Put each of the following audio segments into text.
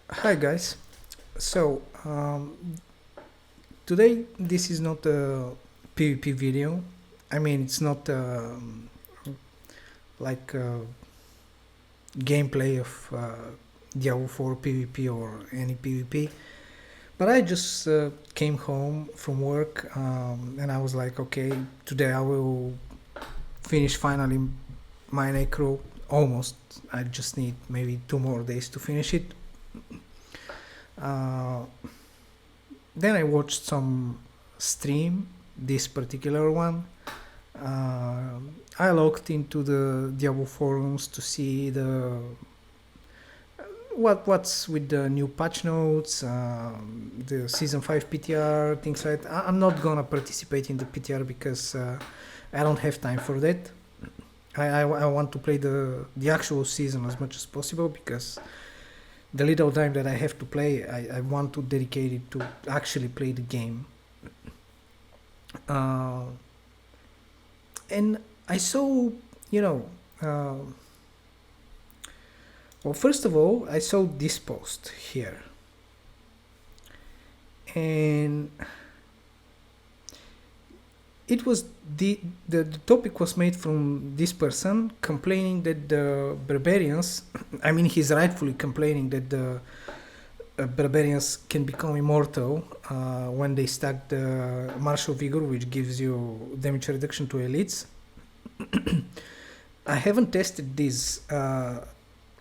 Hi guys. So today this is not a PvP video. I mean, it's not like gameplay of Diablo 4 PvP or any PvP. But I just came home from work and I was like, okay, today I will finish finally my necro. Almost. I just need maybe 2 more days to finish it. Uh, then I watched some stream, this particular one. Uh, I logged into the Diablo forums to see what's with the new patch notes, the season 5 PTR, things like that. I'm not gonna participate in the PTR because I don't have time for that. I want to play the actual season as much as possible because the little time that I have to play, I want to dedicate it to actually play the game. Uh, and I saw, you know, uh, well, first of all, I saw this post here, and it was the topic was made from this person complaining that the barbarians, I mean, he's rightfully complaining that the barbarians can become immortal when they stack the martial vigor, which gives you damage reduction to elites. I haven't tested this,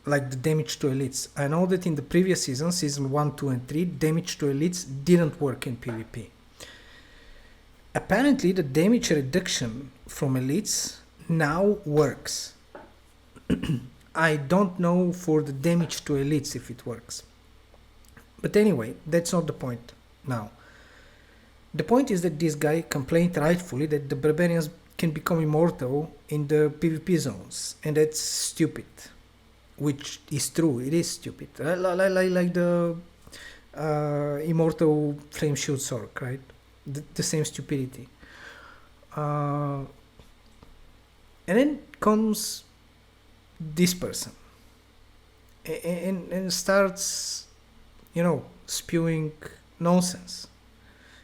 like the damage to elites. I know that in the previous season, season 1, 2, and 3, damage to elites didn't work in PvP. Apparently, the damage reduction from elites now works. I don't know for the damage to elites if it works. But anyway, that's not the point now. The point is that this guy complained rightfully that the barbarians can become immortal in the PvP zones, and that's stupid. Which is true, it is stupid. Like the immortal flame shield sword, right? The same stupidity. Uh, and then comes this person and starts, spewing nonsense.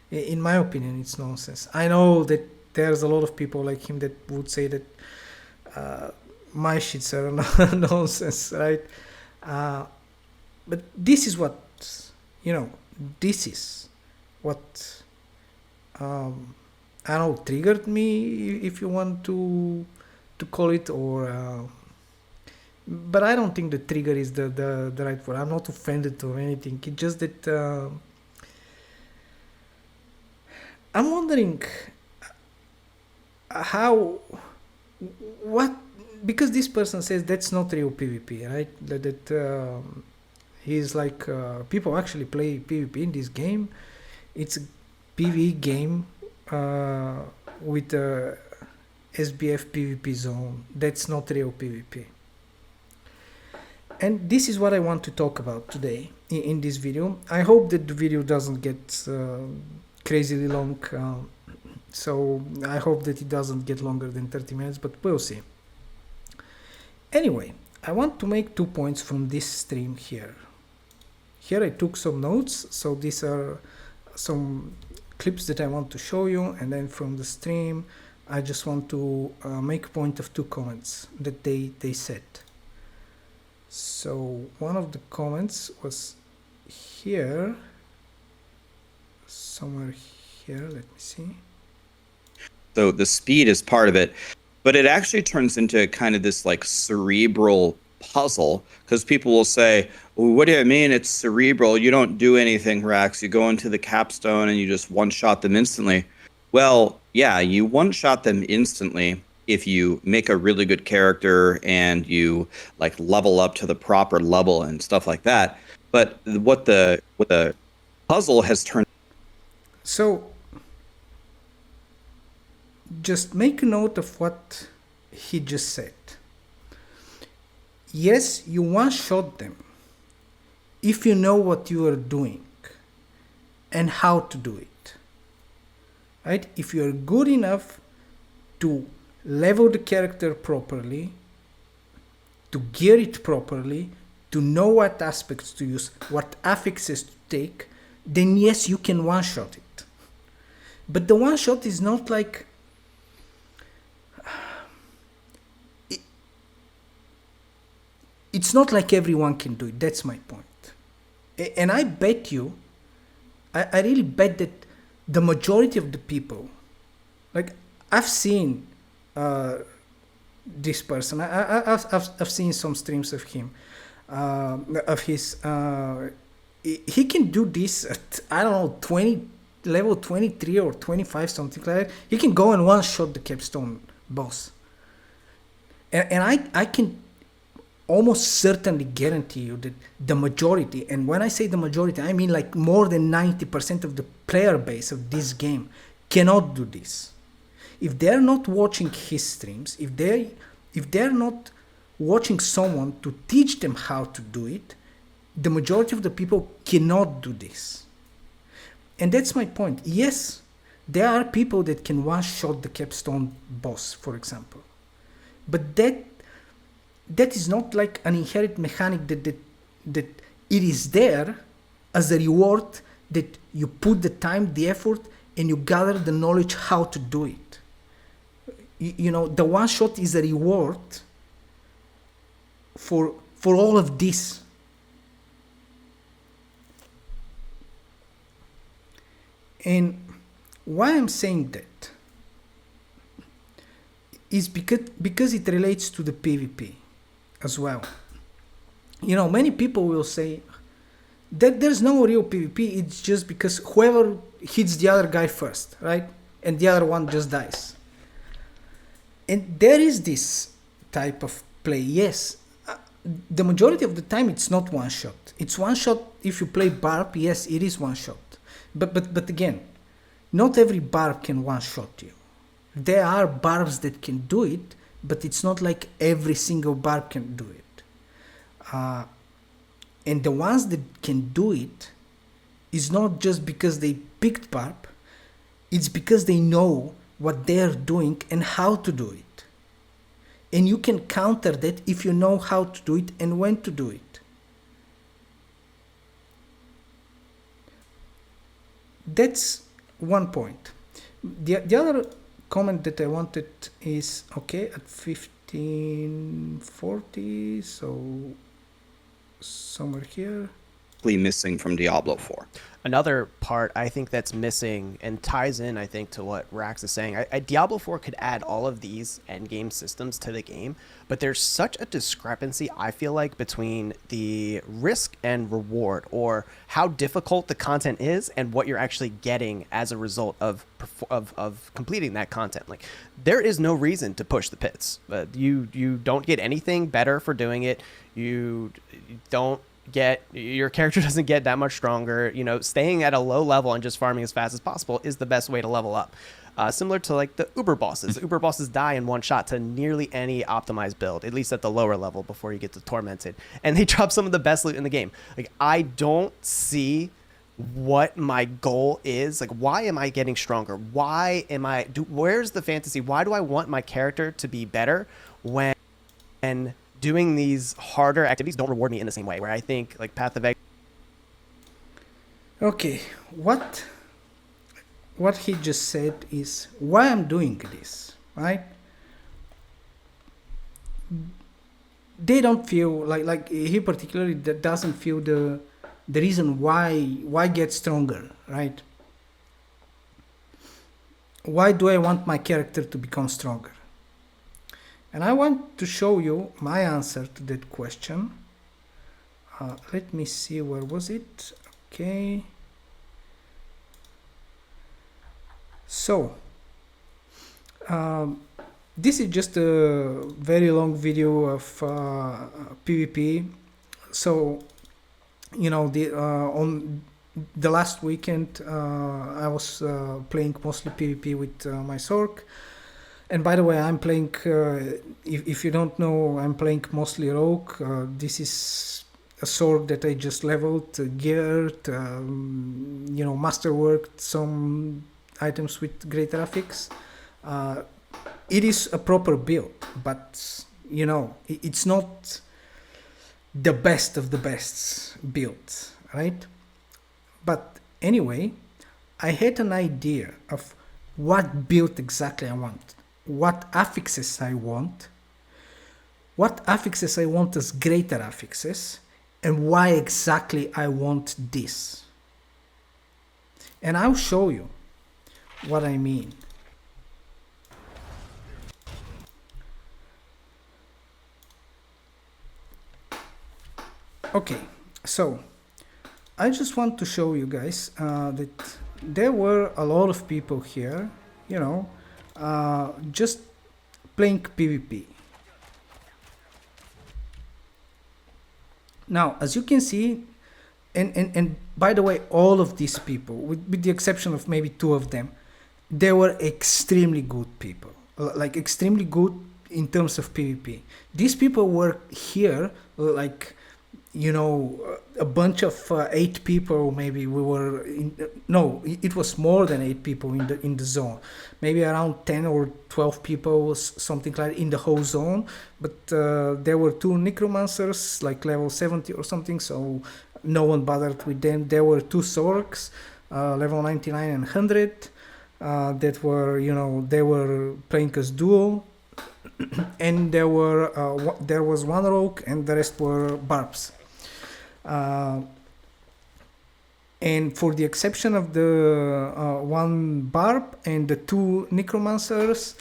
In my opinion, it's nonsense. I know that there's a lot of people like him that would say that uh, my shits are nonsense, right? Uh, but this is what, you know, this is what, I don't know, triggered me, if you want to call it, or but I don't think the trigger is the right word. I'm not offended or anything. It's just that I'm wondering how, what, because this person says that's not real PvP, right? That he's like, people actually play PvP in this game. It's a PvE game uh, with a SBF PvP zone. That's not real PvP. And this is what I want to talk about today in this video. I hope that the video doesn't get crazily long. So I hope that it doesn't get longer than 30 minutes, but we'll see. Anyway, I want to make 2 points from this stream here. Here I took some notes, so these are some clips that I want to show you, and then from the stream I just want to make a point of 2 comments that they said. So one of the comments was here, somewhere here, let me see. So the speed is part of it, but it actually turns into kind of this like cerebral puzzle, because people will say, well, what do you mean it's cerebral? You don't do anything, Rex. You go into the capstone and you just one-shot them instantly. Well, yeah, you one-shot them instantly if you make a really good character and you like level up to the proper level and stuff like that. But what the puzzle has turned. So just make a note of what he just said. Yes, you one shot them if you know what you are doing and how to do it. Right? If you are good enough to level the character properly, to gear it properly, to know what aspects to use, what affixes to take, then yes, you can one-shot it. But the one-shot is not like... It's not like everyone can do it. That's my point. And I bet you, I really bet that the majority of the people, like I've seen this person. I've seen some streams of him, of his. He can do this at, I don't know, level 23 or 25, something like that. He can go and one shot the capstone boss. And I can almost certainly guarantee you that the majority, and when I say the majority, I mean like more than 90% of the player base of this game cannot do this. If they're not watching his streams, if they're not watching someone to teach them how to do it, the majority of the people cannot do this. And that's my point. Yes, there are people that can one-shot the capstone boss, for example. But that is not like an inherent mechanic that it is there as a reward, that you put the time, the effort, and you gather the knowledge how to do it. You know, the one shot is a reward for all of this. And why I'm saying that is because it relates to the PvP as well. You know, many people will say that there's no real PvP, it's just because whoever hits the other guy first, right? And the other one just dies. And there is this type of play, yes. The majority of the time it's not one shot. It's one shot if you play Barb, yes, it is one shot. But again, not every Barb can one shot you. There are Barbs that can do it, but it's not like every single Barb can do it. And the ones that can do it is not just because they picked Barb, it's because they know what they're doing and how to do it. And you can counter that if you know how to do it and when to do it. That's one point. The other comment that I wanted is, okay, at 1540, so somewhere here. Missing from Diablo 4. Another part I think that's missing and ties in, I think, to what Rax is saying. Diablo 4 could add all of these endgame systems to the game, but there's such a discrepancy, I feel like, between the risk and reward, or how difficult the content is and what you're actually getting as a result of completing that content. Like, there is no reason to push the pits. You don't get anything better for doing it. You don't get, your character doesn't get that much stronger. You know, staying at a low level and just farming as fast as possible is the best way to level up. Similar to like the Uber bosses. Uber bosses die in one shot to nearly any optimized build, at least at the lower level before you get to Tormented. And they drop some of the best loot in the game. Like, I don't see what my goal is. Like, why am I getting stronger? Why am where's the fantasy? Why do I want my character to be better when doing these harder activities don't reward me in the same way, where I think like Path of Egg. Okay, what he just said is why I'm doing this, right? They don't feel like he particularly doesn't feel the reason why get stronger, right? Why do I want my character to become stronger? And I want to show you my answer to that question. Let me see, where was it? Okay. So, this is just a very long video of PvP. So, you know, on the last weekend, I was playing mostly PvP with my Sork. And by the way, I'm playing, if you don't know, I'm playing mostly Rogue. This is a sword that I just leveled, geared, you know, masterworked some items with great graphics. It is a proper build, but, you know, it's not the best of the bests built, right? But anyway, I had an idea of what build exactly I want, what affixes I want, what affixes I want as greater affixes, and why exactly I want this. And I'll show you what I mean. Okay, so I just want to show you guys that there were a lot of people here, you know, just playing PvP. Now, as you can see, and by the way, all of these people, with the exception of maybe two of them, they were extremely good people, like extremely good in terms of PvP. These people were here, like, you know, a bunch of 8 people. Maybe we were in, no, it was more than 8 people in the zone, maybe around 10 or 12 people, something like in the whole zone. But there were 2 necromancers, like level 70 or something, so no one bothered with them. There were 2 sorks, level 99 and 100, that were, you know, they were playing as duo. And there was 1 rogue, and the rest were barbs. And for the exception of the 1 barb and the 2 necromancers,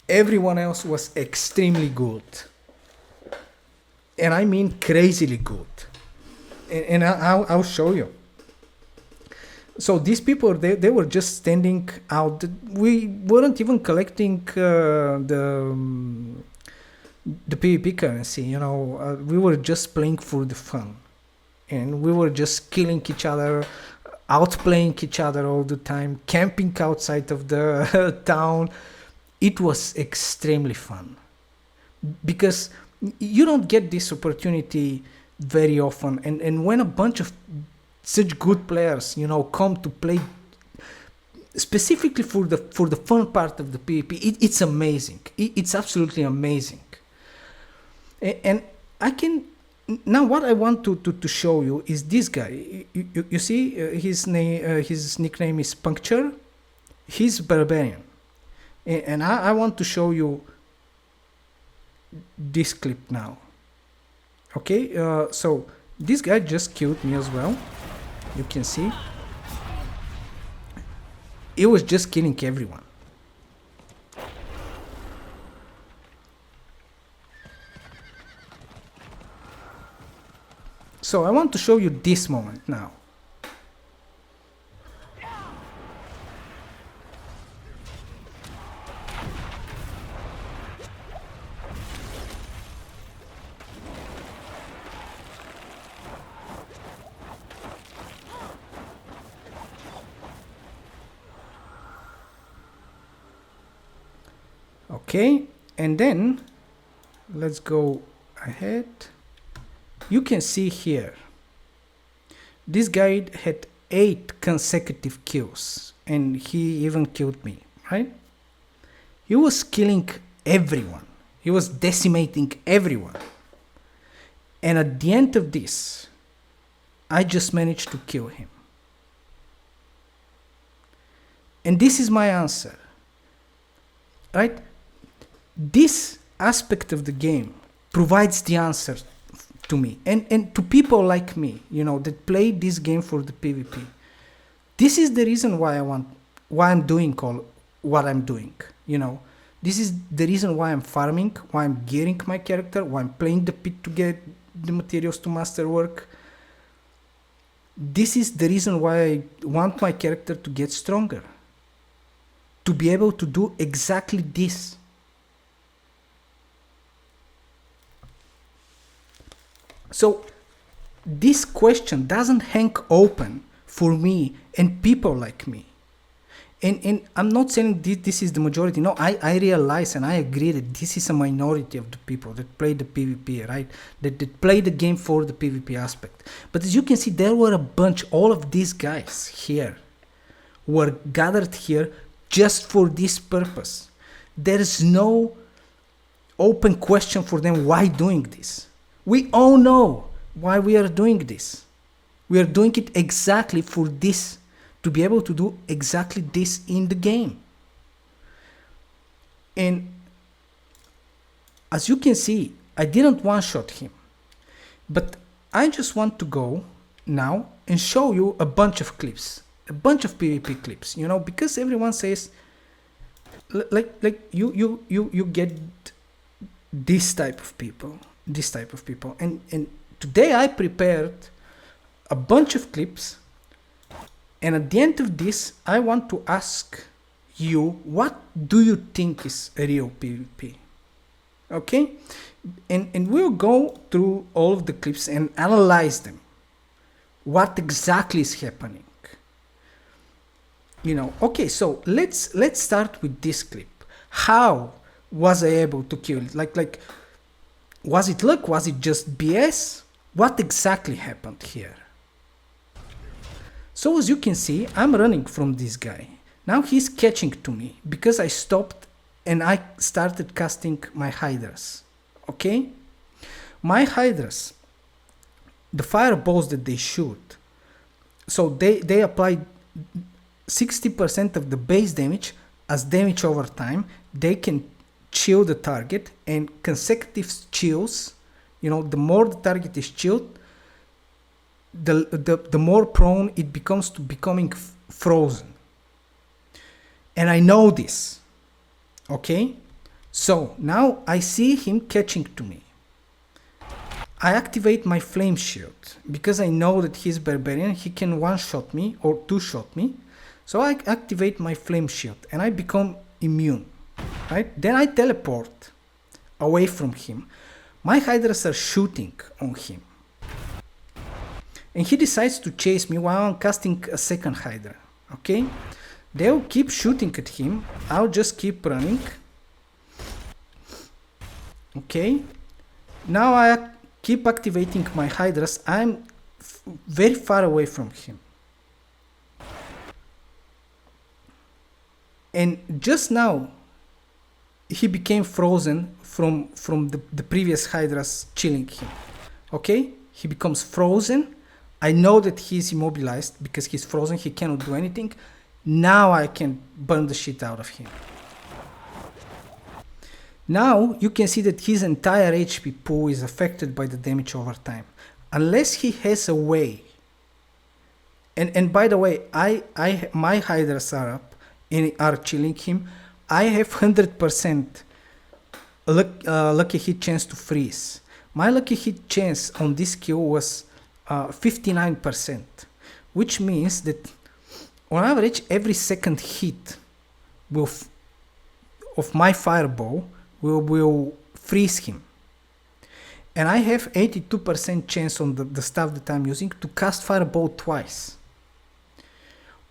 everyone else was extremely good, and I mean crazily good. And I'll show you. So these people, they were just standing out. We weren't even collecting the PvP currency, you know. We were just playing for the fun, and we were just killing each other, outplaying each other all the time, camping outside of the town. It was extremely fun, because you don't get this opportunity very often. And when a bunch of such good players, you know, come to play specifically for the fun part of the PvP, it's amazing. It's absolutely amazing. And I can now, what I want to show you is this guy. You see, his nickname is Puncture. He's barbarian, and I want to show you this clip now. Okay, so this guy just killed me as well. You can see he was just killing everyone. So I want to show you this moment now. Okay, and then let's go ahead. You can see here, this guy had 8 consecutive kills, and he even killed me, right? He was killing everyone. He was decimating everyone. And at the end of this, I just managed to kill him. And this is my answer, right? This aspect of the game provides the answer to me and to people like me, you know, that play this game for the PvP. This is the reason why I'm doing all what I'm doing, you know. This is the reason why I'm farming, why I'm gearing my character, why I'm playing the pit to get the materials to masterwork. This is the reason why I want my character to get stronger, to be able to do exactly this. So this question doesn't hang open for me and people like me. And I'm not saying this is the majority. No, I realize and I agree that this is a minority of the people that play the PvP, right? That play the game for the PvP aspect. But as you can see, there were a bunch, all of these guys here were gathered here just for this purpose. There is no open question for them why doing this. We all know why we are doing this. We are doing it exactly for this, to be able to do exactly this in the game. And as you can see, I didn't one-shot him, but I just want to go now and show you a bunch of clips, a bunch of PvP clips, you know, because everyone says, like you get this type of people, and today I prepared a bunch of clips, and at the end of this, I want to ask you, what do you think is a real PvP? Okay, and we'll go through all of the clips and analyze them. What exactly is happening? You know, okay, so let's start with this clip. How was I able to kill it? Like, was it luck? Was it just BS? What exactly happened here? So as you can see, I'm running from this guy. Now he's catching to me because I stopped and I started casting my hydras. Okay? My hydras, the fireballs that they shoot, so they apply 60% of the base damage as damage over time. They can chill the target, and consecutive chills, you know, the more the target is chilled, the more prone it becomes to becoming frozen. And I know this. Okay? So now I see him catching to me. I activate my flame shield because I know that he's barbarian, he can one-shot me or two-shot me. So I activate my flame shield and I become immune, right? Then I teleport away from him. My hydras are shooting on him. And he decides to chase me while I'm casting a second hydra, okay? They'll keep shooting at him. I'll just keep running. Okay. Now I keep activating my hydras. I'm very far away from him. And just now, he became frozen from the previous hydras chilling him. Okay? He becomes frozen. I know that he's immobilized because he's frozen. He cannot do anything. Now I can burn the shit out of him. Now you can see that his entire HP pool is affected by the damage over time. Unless he has a way. And by the way, my hydras are up and are chilling him. I have 100% lucky hit chance to freeze. My lucky hit chance on this kill was 59%, which means that on average every second hit of my fireball will freeze him. And I have 82% chance on the stuff that I'm using to cast fireball twice.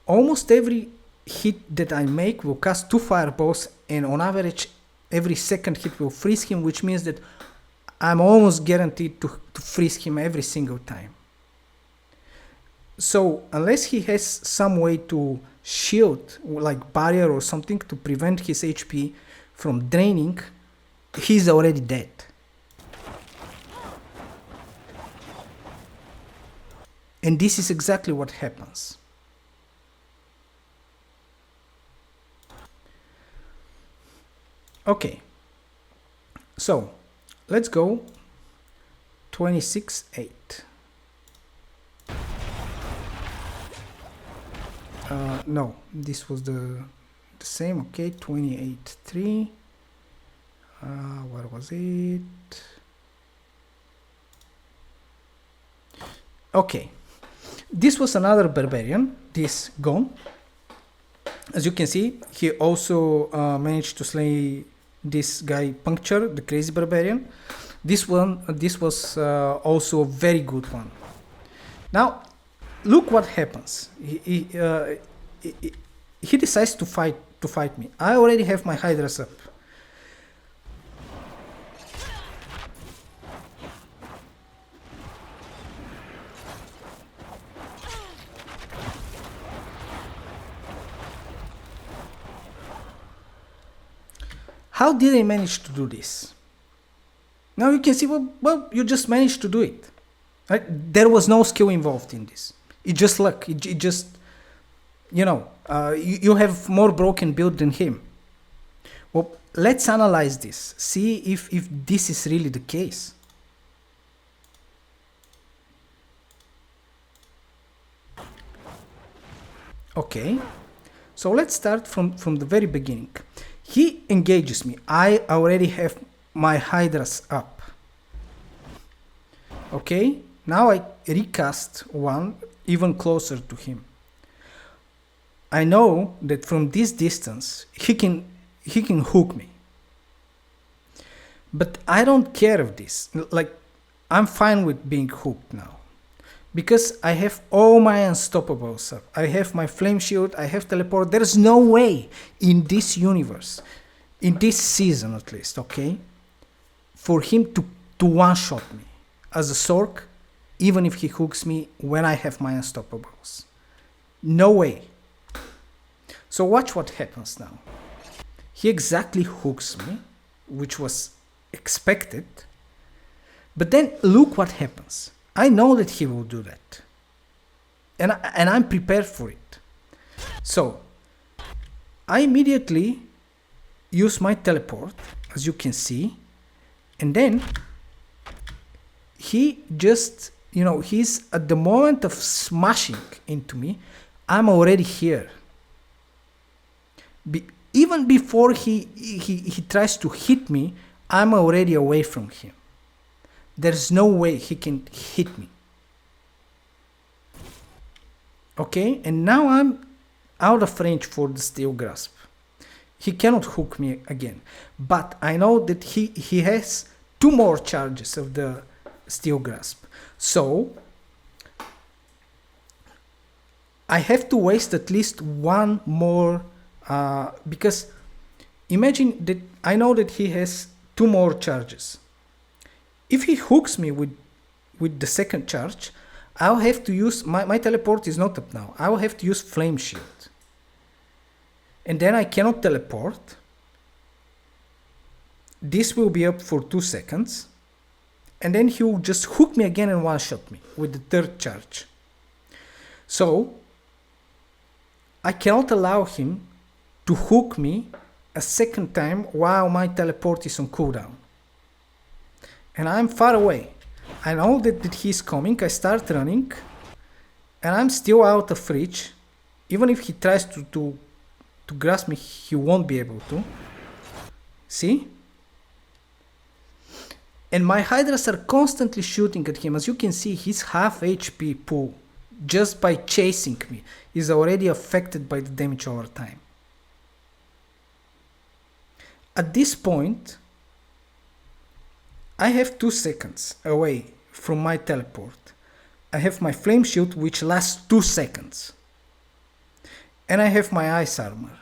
Almost every hit that I make will cast 2 fireballs, and on average every second hit will freeze him, which means that I'm almost guaranteed to freeze him every single time. So unless he has some way to shield, like barrier or something, to prevent his HP from draining, he's already dead. And this is exactly what happens. Okay, so let's go 26-8. No, this was the same. Okay, 28-3. What was it? Okay, this was another barbarian, this Gon. As you can see, he also managed to slay this guy Puncture, the crazy barbarian. This was also a very good one. Now, look what happens. He decides to fight me. I already have my hydras up. How did I manage to do this? Now you can see, well, you just managed to do it. Right? There was no skill involved in this. It's just luck. It just, you have more broken build than him. Well, let's analyze this. See if this is really the case. Okay, so let's start from the very beginning. He engages me. I already have my hydras up. Okay, now I recast one even closer to him. I know that from this distance he can hook me. But I don't care of this. Like, I'm fine with being hooked now. Because I have all my unstoppables up. I have my flame shield, I have teleport. There's no way in this universe, in this season at least, okay, for him to one-shot me as a Sork, even if he hooks me when I have my unstoppables. No way. So watch what happens now. He exactly hooks me, which was expected. But then look what happens. I know that he will do that. And I'm prepared for it. So I immediately use my teleport, as you can see. And then he just, he's at the moment of smashing into me, I'm already here. Even before he tries to hit me, I'm already away from him. There's no way he can hit me. Okay, and now I'm out of range for the steel grasp. He cannot hook me again. But I know that he has 2 more charges of the steel grasp. So I have to waste at least 1 more, because imagine that I know that he has 2 more charges. If he hooks me with the second charge, I'll have to use, my teleport is not up now, I will have to use flame shield. And then I cannot teleport. This will be up for 2 seconds. And then he will just hook me again and one-shot me with the third charge. So I cannot allow him to hook me a second time while my teleport is on cooldown. And I'm far away. I know that he's coming. I start running. And I'm still out of reach. Even if he tries to grasp me, he won't be able to. See? And my hydras are constantly shooting at him. As you can see, his half HP pool, just by chasing me, is already affected by the damage over time. At this point, I have 2 seconds away from my teleport. I have my flame shield, which lasts 2 seconds. And I have my ice armor.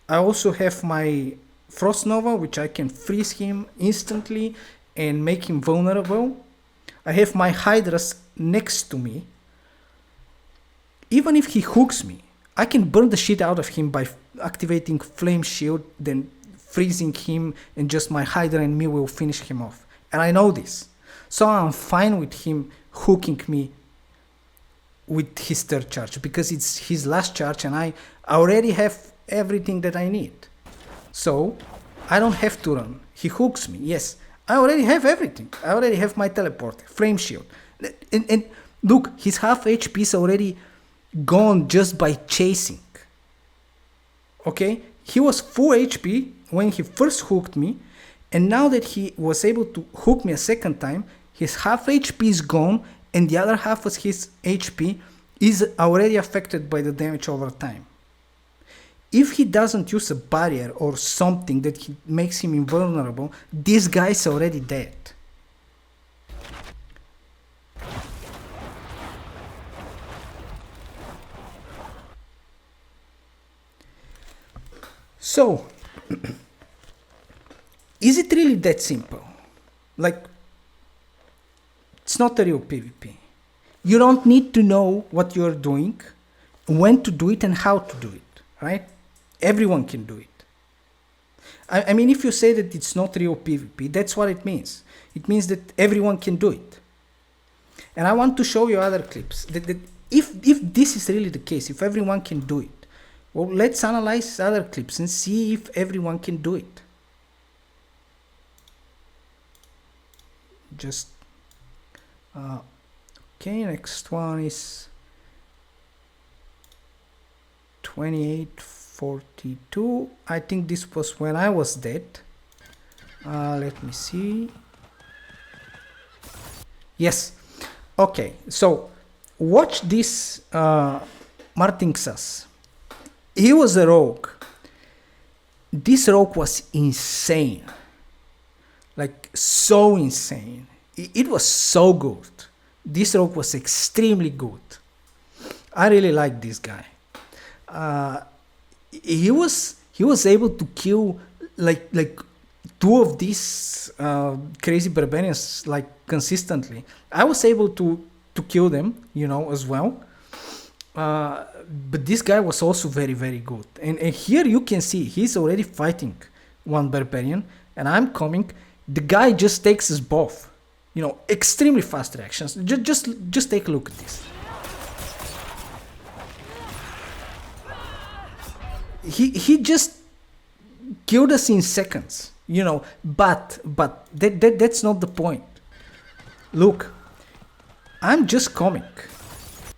I also have my frost nova, which I can freeze him instantly and make him vulnerable. I have my hydras next to me. Even if he hooks me, I can burn the shit out of him by activating flame shield, then freezing him, and just my hydra and me will finish him off. And I know this. So I'm fine with him hooking me with his third charge, because it's his last charge and I already have everything that I need. So I don't have to run. He hooks me. Yes, I already have everything. I already have my teleport, flame shield. And look, his half HP is already gone just by chasing. Okay? He was full HP when he first hooked me, and now that he was able to hook me a second time, his half HP is gone, and the other half of his HP is already affected by the damage over time. If he doesn't use a barrier or something that makes him invulnerable, this guy's already dead. So, is it really that simple? Like, it's not a real PvP. You don't need to know what you're doing, when to do it, and how to do it, right? Everyone can do it. I mean, if you say that it's not real PvP, that's what it means. It means that everyone can do it. And I want to show you other clips. That if this is really the case, if everyone can do it, well, let's analyze other clips and see if everyone can do it. Just okay, next one is 2842. I think this was when I was dead. Let me see. Yes. Okay, so watch this Martinxas. He was a rogue. This rogue was insane. Like, so insane. It was so good. This rogue was extremely good. I really like this guy. He was able to kill like two of these crazy barbarians like consistently. I was able to kill them, you know, as well. But this guy was also very, very good. And here you can see he's already fighting one barbarian, and I'm coming. The guy just takes us both. You know, extremely fast reactions. Just take a look at this. He just killed us in seconds, you know, but that's not the point. Look, I'm just coming.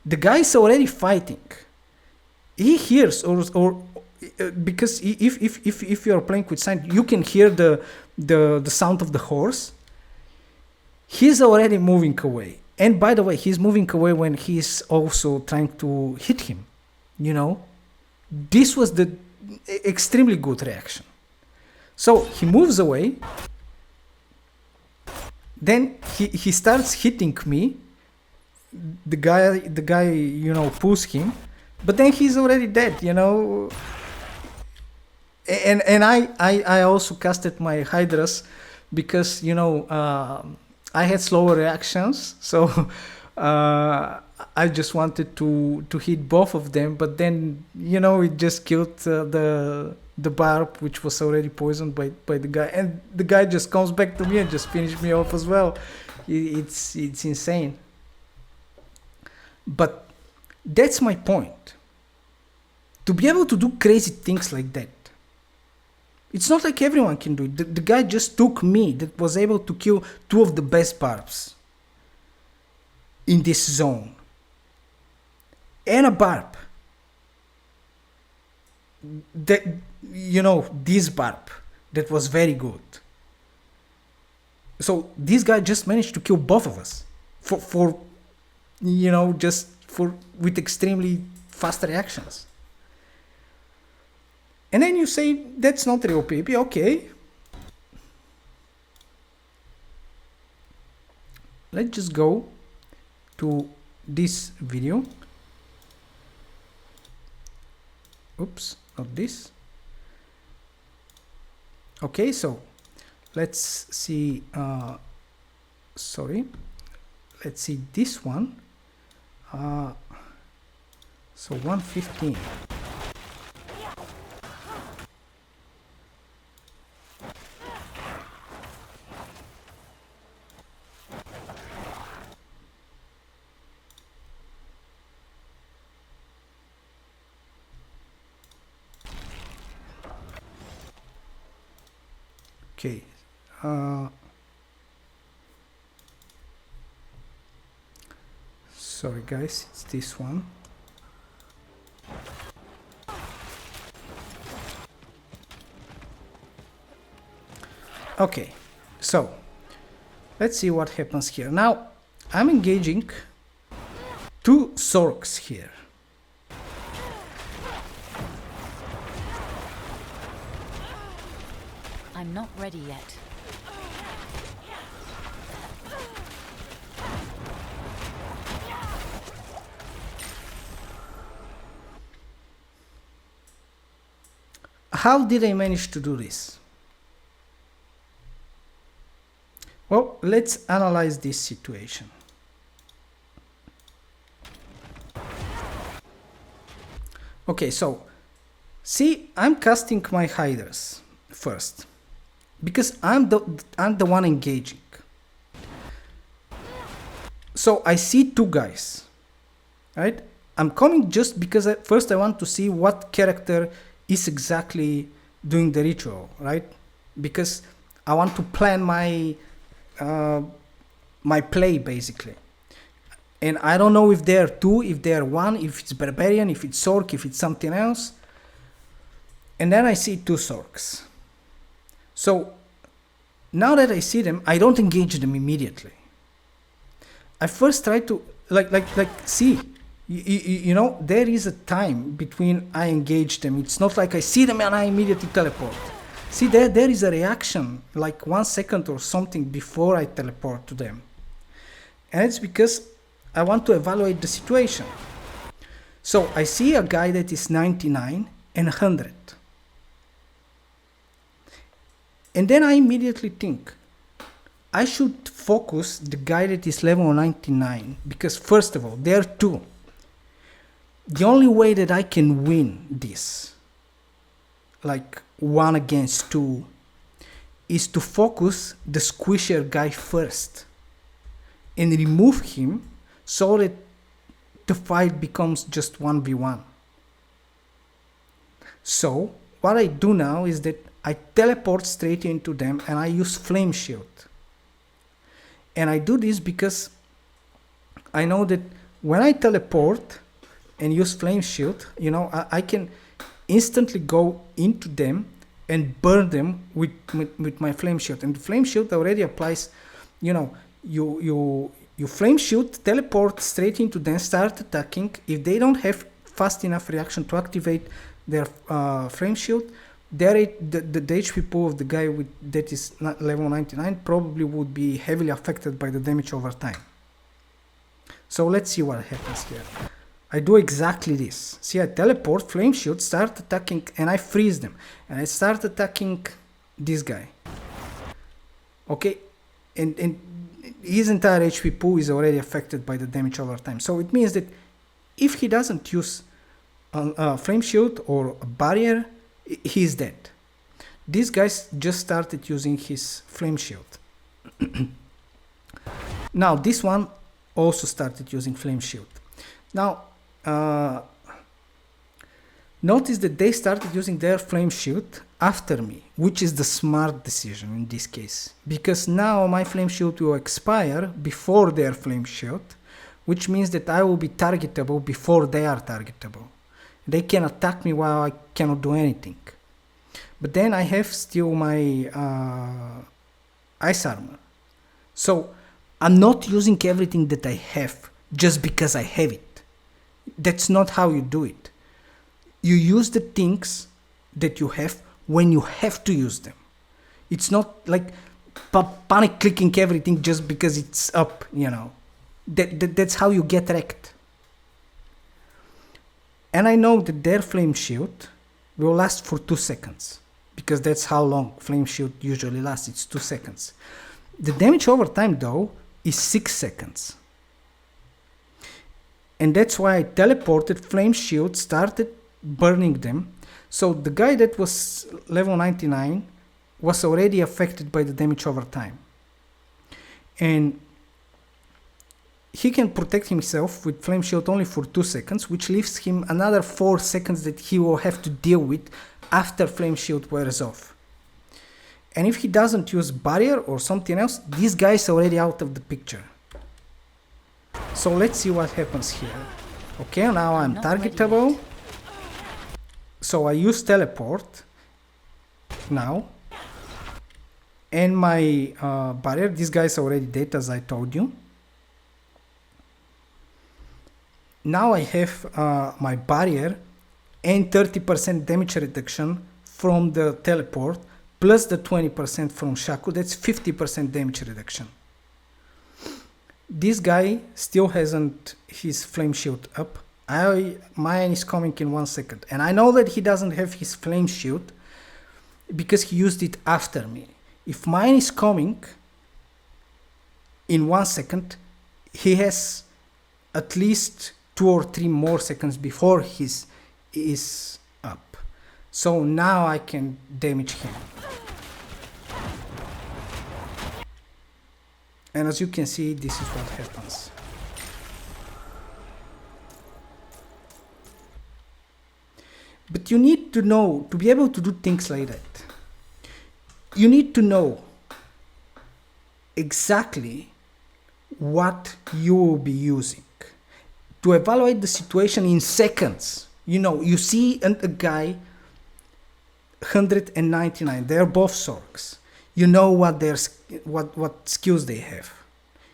The guy's already fighting. He hears or because if you're playing with sound, you can hear the sound of the horse. He's already moving away. And by the way, he's moving away when he's also trying to hit him, you know. This was the extremely good reaction. So he moves away. Then he starts hitting me. The guy, you know, pulls him. But then he's already dead, you know. And I also casted my Hydras because, you know, I had slower reactions. So I just wanted to hit both of them, but then, you know, it just killed the barb, which was already poisoned by the guy, and the guy just comes back to me and just finished me off as well. It's insane. But that's my point. To be able to do crazy things like that, it's not like everyone can do it. The guy just took me that was able to kill two of the best barbs in this zone. And a barb. That, you know, this barb that was very good. So this guy just managed to kill both of us for you know, just with extremely fast reactions. And then you say that's not real PvP. Okay. Let's just go to this video. Oops, not this. Okay, so let's see. Sorry, let's see this one. So 115. Okay. Sorry guys, it's this one. Okay, so let's see what happens here. Now I'm engaging two Zorks here. I'm not ready yet. How did I manage to do this? Well, let's analyze this situation. Okay, so see, I'm casting my Hydras first, because I'm the one engaging. So I see two guys, right? I'm coming just because first I want to see what character is exactly doing the ritual, right? Because I want to plan my my play basically. And I don't know if they're two, if they're one, if it's barbarian, if it's orc, if it's something else. And then I see two orcs. So now that I see them, I don't engage them immediately. I first try to see, you know, there is a time between I engage them. It's not like I see them and I immediately teleport. See, there is a reaction, like 1 second or something before I teleport to them. And it's because I want to evaluate the situation. So I see a guy that is 99 and 100. And then I immediately think, I should focus the guy that is level 99, because first of all, there are two. The only way that I can win this, like 1 against 2, is to focus the squishier guy first and remove him so that the fight becomes just 1v1. So what I do now is that I teleport straight into them and I use flame shield. And I do this because I know that when I teleport and use flame shield, you know, I can instantly go into them and burn them with my flame shield. And the flame shield already applies, you know, you flame shield, teleport straight into them, start attacking. If they don't have fast enough reaction to activate their flame shield, the HP pool of the guy that is level 99 probably would be heavily affected by the damage over time. So let's see what happens here. I do exactly this. See, I teleport, flame shield, start attacking, and I freeze them. And I start attacking this guy. Okay, and his entire HP pool is already affected by the damage over time. So it means that if he doesn't use a flame shield or a barrier, he's dead. This guy just started using his flame shield. Now this one also started using flame shield. Now notice that they started using their flame shield after me, which is the smart decision in this case, because now my flame shield will expire before their flame shield, which means that I will be targetable before they are targetable. They can attack me while I cannot do anything. But then I have still my ice armor. So I'm not using everything that I have just because I have it. That's not how you do it. You use the things that you have when you have to use them. It's not like panic clicking everything just because it's up, you know. That's how you get wrecked. And I know that their flame shield will last for 2 seconds, because that's how long flame shield usually lasts. It's 2 seconds. The damage over time though is 6 seconds. And that's why I teleported, flame shield, started burning them. So the guy that was level 99 was already affected by the damage over time. And he can protect himself with flame shield only for 2 seconds, which leaves him another 4 seconds that he will have to deal with after flame shield wears off. And if he doesn't use barrier or something else, this guy is already out of the picture. So let's see what happens here. Okay, now I'm targetable. So I use teleport now. And my barrier, this guy is already dead, as I told you. Now I have my barrier and 30% damage reduction from the teleport, plus the 20% from Shaku. That's 50% damage reduction. This guy still hasn't his flame shield up. Mine is coming in 1 second. And I know that he doesn't have his flame shield because he used it after me. If mine is coming in 1 second, he has at least 2 or 3 more seconds before his is up. So now I can damage him. And as you can see, this is what happens. But you need to know, to be able to do things like that, you need to know exactly what you will be using to evaluate the situation in seconds. You know, you see a guy 199, they're both sorks. You know what skills they have.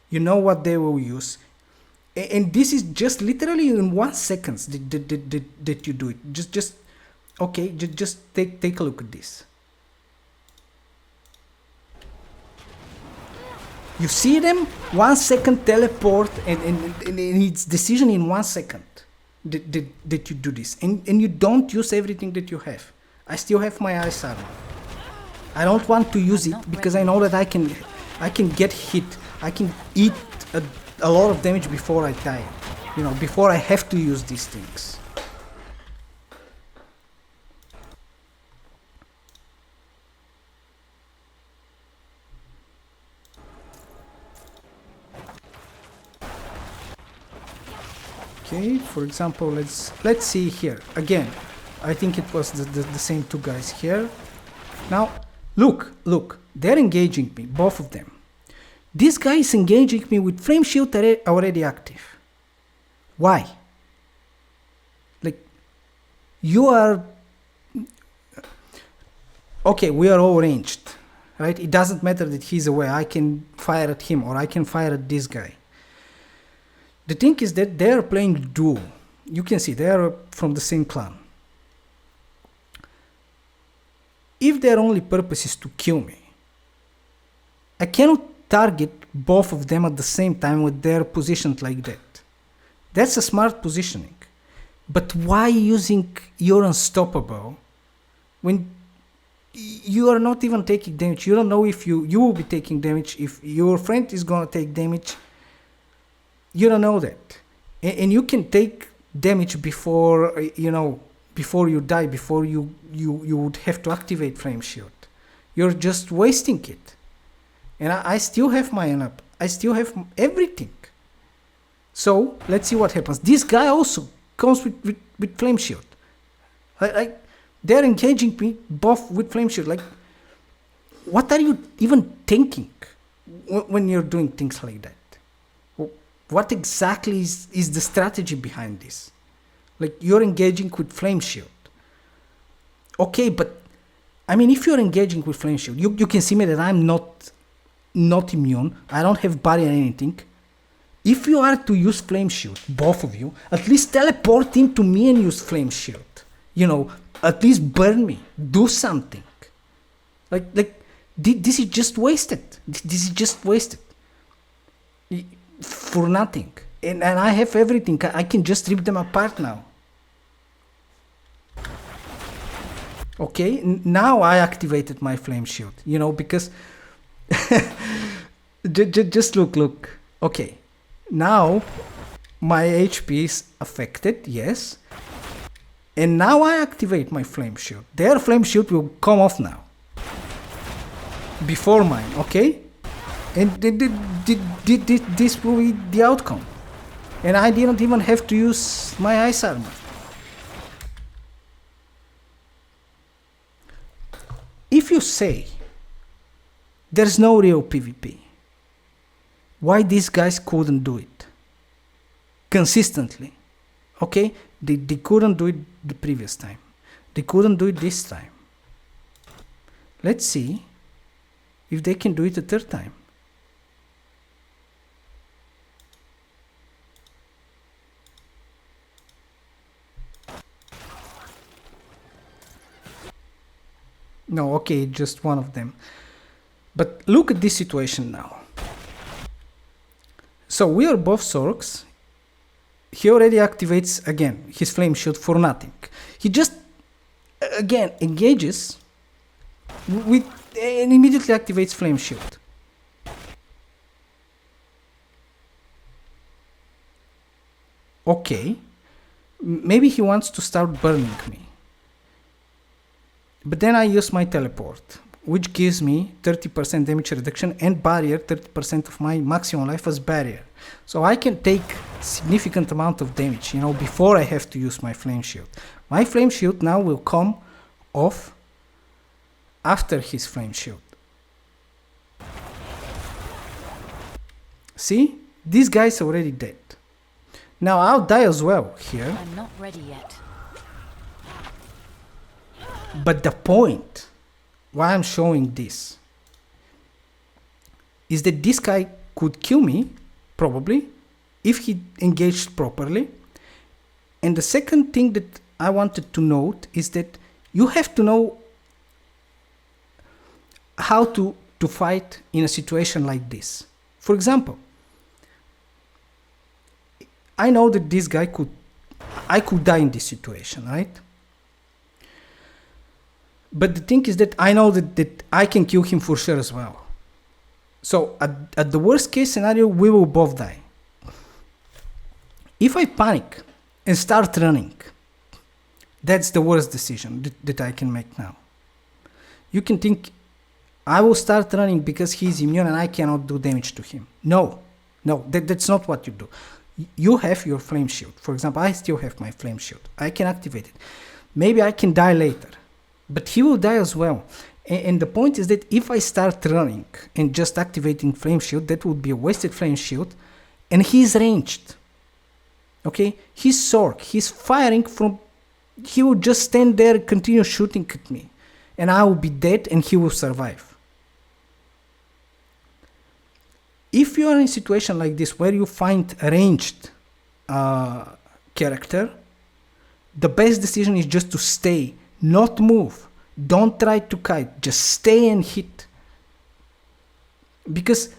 You know what they will use. And this is just literally in 1 second that you do it. Just okay, just take a look at this. You see them 1 second teleport, and it's decision in 1 second that you do this, and you don't use everything that you have. I still have my ice armor. I don't want to use it because I know that I can get hit. I can eat a lot of damage before I die. You know, before I have to use these things. Okay, for example, let's see here again. I think it was the same two guys here. Now, look, they're engaging me, both of them. This guy is engaging me with flame shield already active. Why? Like, you are... Okay, we are all ranged, right? It doesn't matter that he's away. I can fire at him, or I can fire at this guy. The thing is that they are playing duo. You can see they are from the same clan. If their only purpose is to kill me, I cannot target both of them at the same time with their positioned like that. That's a smart positioning. But why using your unstoppable when you are not even taking damage? You don't know if you will be taking damage, if your friend is gonna take damage. You don't know that. And you can take damage before, before you die, before you would have to activate flame shield. You're just wasting it. And I still have my up. I still have everything. So let's see what happens. This guy also comes with flame shield. Like they're engaging me both with flame shield. Like, what are you even thinking when you're doing things like that? What exactly is the strategy behind this? Like, you're engaging with flame shield. Okay, but I mean, if you're engaging with flame shield, you can see me that I'm not immune. I don't have barrier or anything. If you are to use flame shield, both of you, at least teleport into me and use flame shield. At least burn me. Do something. Like this is just wasted. This is just wasted. For nothing. And I have everything. I can just rip them apart now. Okay, now I activated my flame shield. Because just look. Okay, now my HP is affected, yes. And now I activate my flame shield. Their flame shield will come off now. Before mine, okay? And this will be the outcome. And I didn't even have to use my ice armor. If you say there's no real PvP, why these guys couldn't do it consistently? Okay, they couldn't do it the previous time. They couldn't do it this time. Let's see if they can do it a third time. No, okay, just one of them. But look at this situation now. So we are both Sorks. He already activates again his flame shield for nothing. He just again engages with and immediately activates flame shield. Okay, maybe he wants to start burning me. But then I use my teleport, which gives me 30% damage reduction and barrier, 30% of my maximum life as barrier. So I can take significant amount of damage, you know, before I have to use my flame shield. My flame shield now will come off after his flame shield. See? This guy's already dead. Now I'll die as well here. I'm not ready yet. But the point why I'm showing this is that this guy could kill me, probably, if he engaged properly. And the second thing that I wanted to note is that you have to know how to fight in a situation like this. For example, I know that this guy I could die in this situation, right? But the thing is that I know that I can kill him for sure as well. So at the worst case scenario, we will both die. If I panic and start running, that's the worst decision that I can make now. You can think, I will start running because he's immune and I cannot do damage to him. No, that's not what you do. You have your flame shield. For example, I still have my flame shield. I can activate it. Maybe I can die later, but he will die as well. And the point is that if I start running and just activating flame shield, that would be a wasted flame shield, and he's ranged. Okay, he's Sork. He's firing from. He will just stand there, and continue shooting at me, and I will be dead, and he will survive. If you are in a situation like this where you find a ranged character, the best decision is just to stay, not move. Don't try to kite, just stay and hit. Because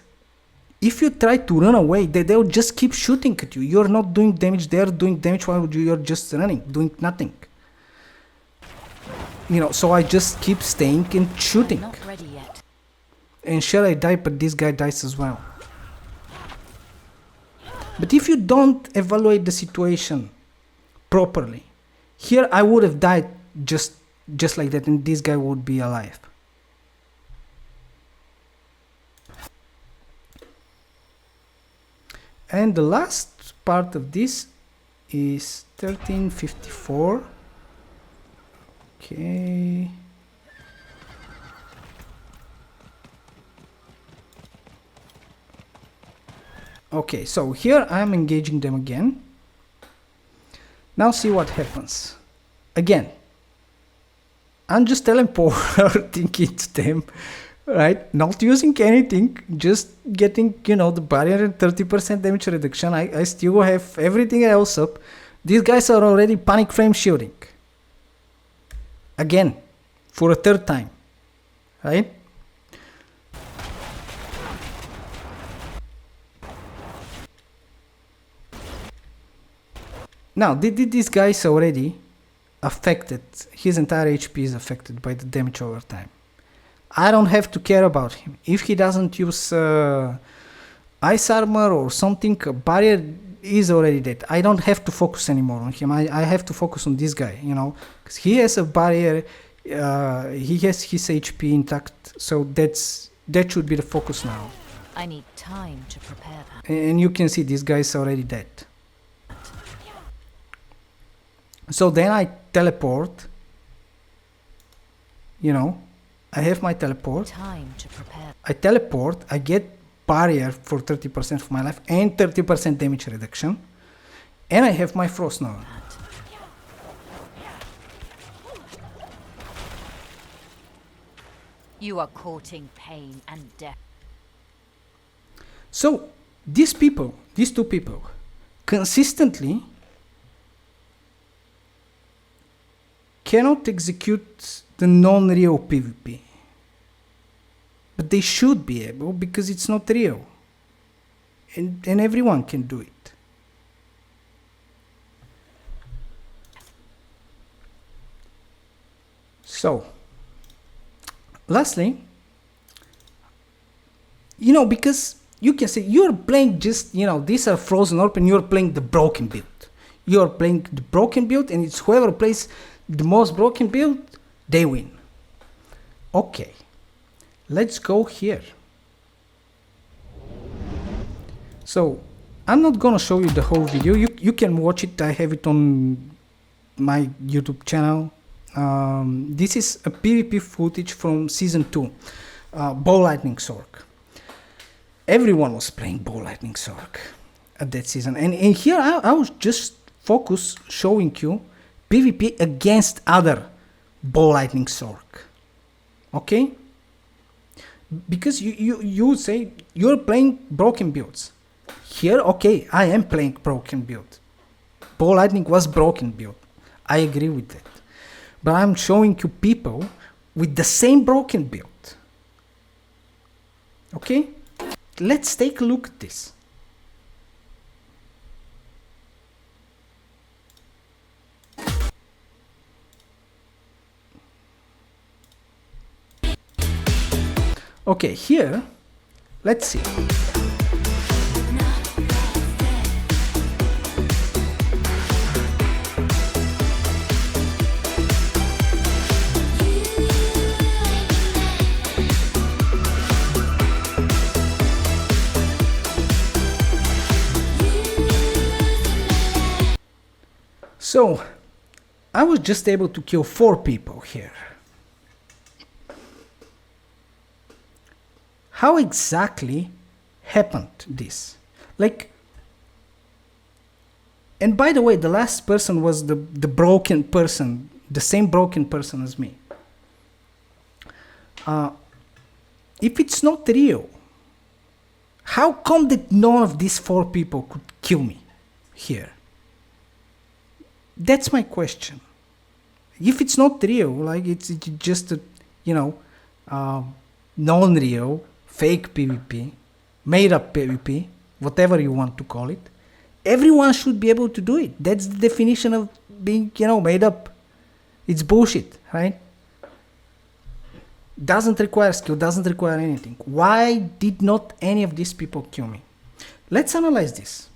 if you try to run away, they'll just keep shooting at you. You're not doing damage, they're doing damage while you're just running, doing nothing. You know, so I just keep staying and shooting. Not ready yet. And sure, I die, but this guy dies as well. But if you don't evaluate the situation properly, here I would have died just like that, and this guy would be alive. And the last part of this is 1354. Okay. Okay, so here I'm engaging them again. Now see what happens. Again, I'm just teleporting into them, right? Not using anything, just getting, you know, the barrier and 30% damage reduction. I still have everything else up. These guys are already panic flame shielding. Again, for a third time, right? Now, this guy is already affected. His entire HP is affected by the damage over time. I don't have to care about him. If he doesn't use ice armor or something, a barrier is already dead. I don't have to focus anymore on him. I have to focus on this guy, you know, because he has a barrier. He has his HP intact, so that should be the focus now. I need time to prepare that. And you can see this guy is already dead. So then I teleport, you know, I have my teleport. Time to prepare. I teleport, I get barrier for 30% of my life and 30% damage reduction. And I have my frost now. You are courting pain and death. So these two people, consistently cannot execute the non-real PvP. But they should be able, because it's not real. And everyone can do it. So, lastly, you know, because you can say you're playing just, you know, these are frozen orb and you're playing the broken build. You're playing the broken build, and it's whoever plays the most broken build, they win. Okay, let's go here. So I'm not gonna show you the whole video. You can watch it. I have it on my YouTube channel. This is a PvP footage from season 2, Bow Lightning Sork. Everyone was playing Bow Lightning Sork at that season, and here I was just focused showing you PvP against other Bow Lightning Sork. Okay? Because you would say you're playing broken builds. Here, okay, I am playing broken build. Bow Lightning was broken build. I agree with that. But I'm showing you people with the same broken build. Okay? Let's take a look at this. Okay, here, let's see. So, I was just able to kill 4 people here. How exactly happened this? Like, and by the way, the last person was the broken person, the same broken person as me. If it's not real, how come that none of these 4 people could kill me here? That's my question. If it's not real, like it's just a, non-real, fake PvP, made up PvP, whatever you want to call it, everyone should be able to do it. That's the definition of being, made up. It's bullshit, right? Doesn't require skill, doesn't require anything. Why did not any of these people kill me? Let's analyze this.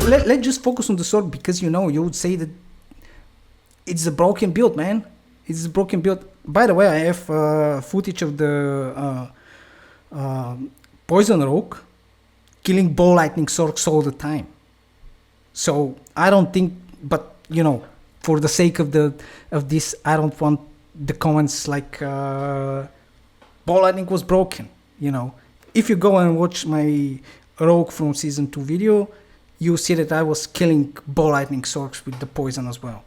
Let's just focus on the sword, because you would say that it's a broken build, man. It's a broken build. By the way, I have footage of the Poison Rogue killing Bow Lightning Sorks all the time. So I don't think, but for the sake of this, I don't want the comments like Bow Lightning was broken. If you go and watch my Rogue from season 2 video, you see that I was killing Bow Lightning Sorks with the poison as well.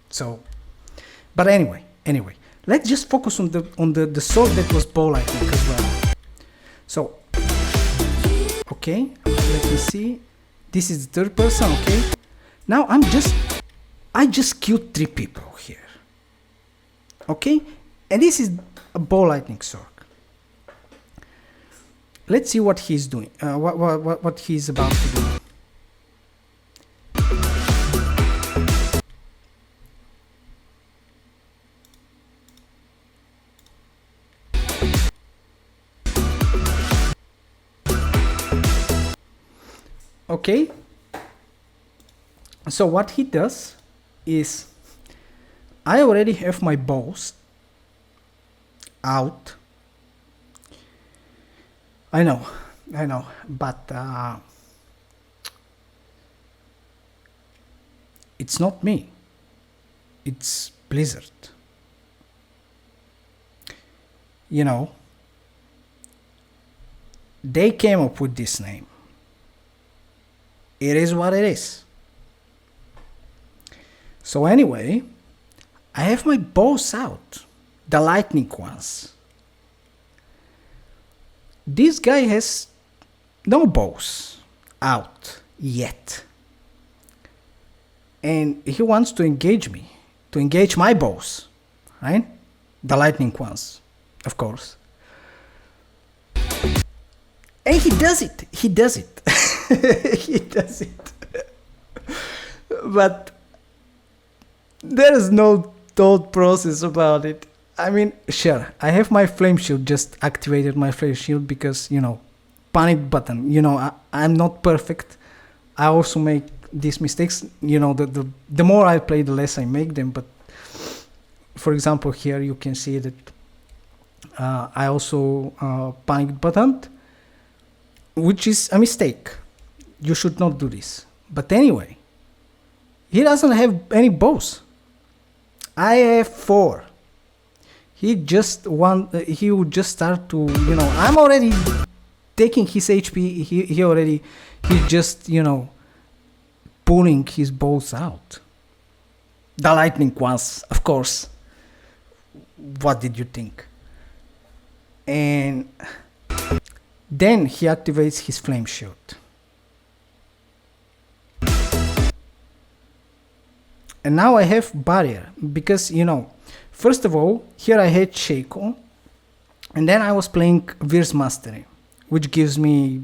So, but anyway, let's just focus on the sword that was Bow Lightning as well. So, okay, let me see. This is the third person, okay. Now I just killed 3 people here. Okay, and this is a Bow Lightning Sork. Let's see what he's doing. What he's about to do. Okay, so what he does is, I already have my bows out. I know, but it's not me, it's Blizzard. They came up with this name. It is what it is. So anyway, I have my bows out, the lightning ones. This guy has no bows out yet. And he wants to engage me, to engage my bows, right? The lightning ones, of course. And he does it. He does it. But there is no thought process about it. I mean, sure, I have my flame shield, just activated my flame shield because, panic button. I'm not perfect. I also make these mistakes. You know, the more I play, the less I make them. But for example, here you can see that I also panicked button, which is a mistake. You should not do this. But anyway, he doesn't have any bows. I have 4. He would just start to, you know, I'm already taking his HP. He's just, you know, pulling his bows out. The lightning ones, of course. What did you think? And then he activates his flame shield. And now I have barrier because, you know, first of all, here I had Shaco, and then I was playing Vir's Mastery, which gives me,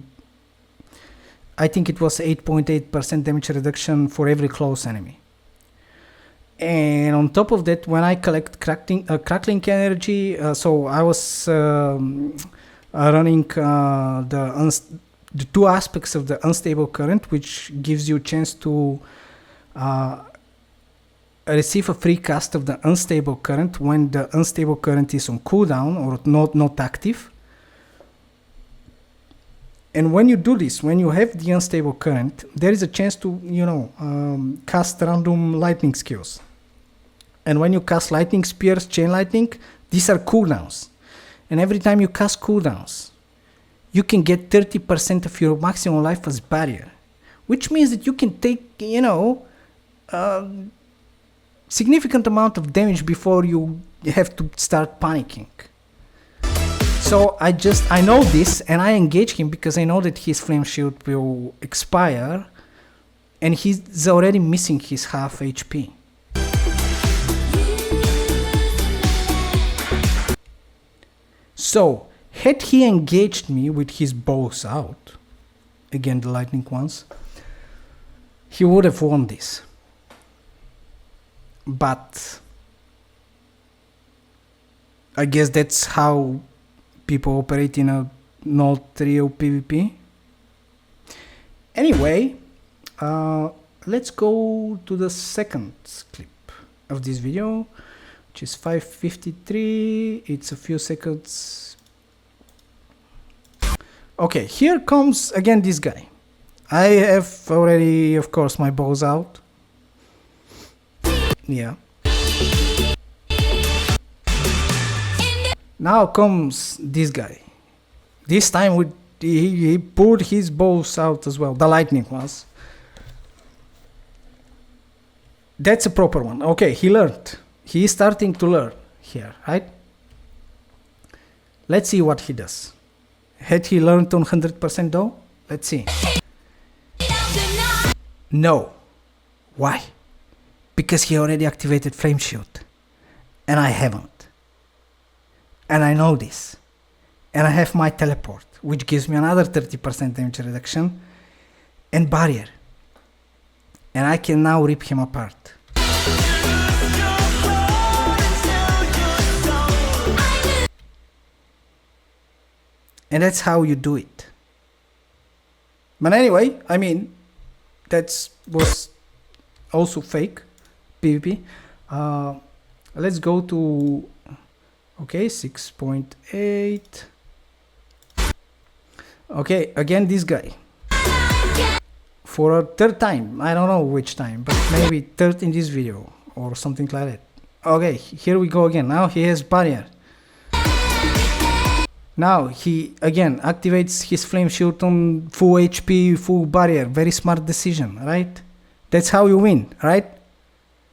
I think it was 8.8% damage reduction for every close enemy. And on top of that, when I collect crackling energy, so I was running the 2 aspects of the unstable current, which gives you a chance to receive a free cast of the unstable current when the unstable current is on cooldown or not active. And when you do this, when you have the unstable current, there is a chance to, you know, cast random lightning skills. And when you cast lightning spears, chain lightning, these are cooldowns. And every time you cast cooldowns, you can get 30% of your maximum life as barrier, which means that you can take, you know, significant amount of damage before you have to start panicking. So I know this, and I engage him because I know that his flame shield will expire and he's already missing his half HP. So had he engaged me with his bows out, again the lightning ones, he would have won this. But I guess that's how people operate in a not real PvP. Anyway, let's go to the second clip of this video, which is 5:53. It's a few seconds. Okay, here comes again this guy. I have already, of course, my bows out. Yeah. Now comes this guy. This time he pulled his bows out as well, the lightning ones. That's a proper one. Okay, he learned. He is starting to learn here, right? Let's see what he does. Had he learned on 100% though? Let's see. No. Why? Because he already activated flame shield. And I haven't. And I know this. And I have my teleport, which gives me another 30% damage reduction and barrier. And I can now rip him apart. And that's how you do it. But anyway, I mean, that was also fake PvP. Let's go to, okay, 6.8. Okay, again this guy. For a third time, I don't know which time, but maybe third in this video or something like that. Okay, here we go again. Now he has barrier. Now he again activates his flame shield on full HP, full barrier. Very smart decision, right? That's how you win, right?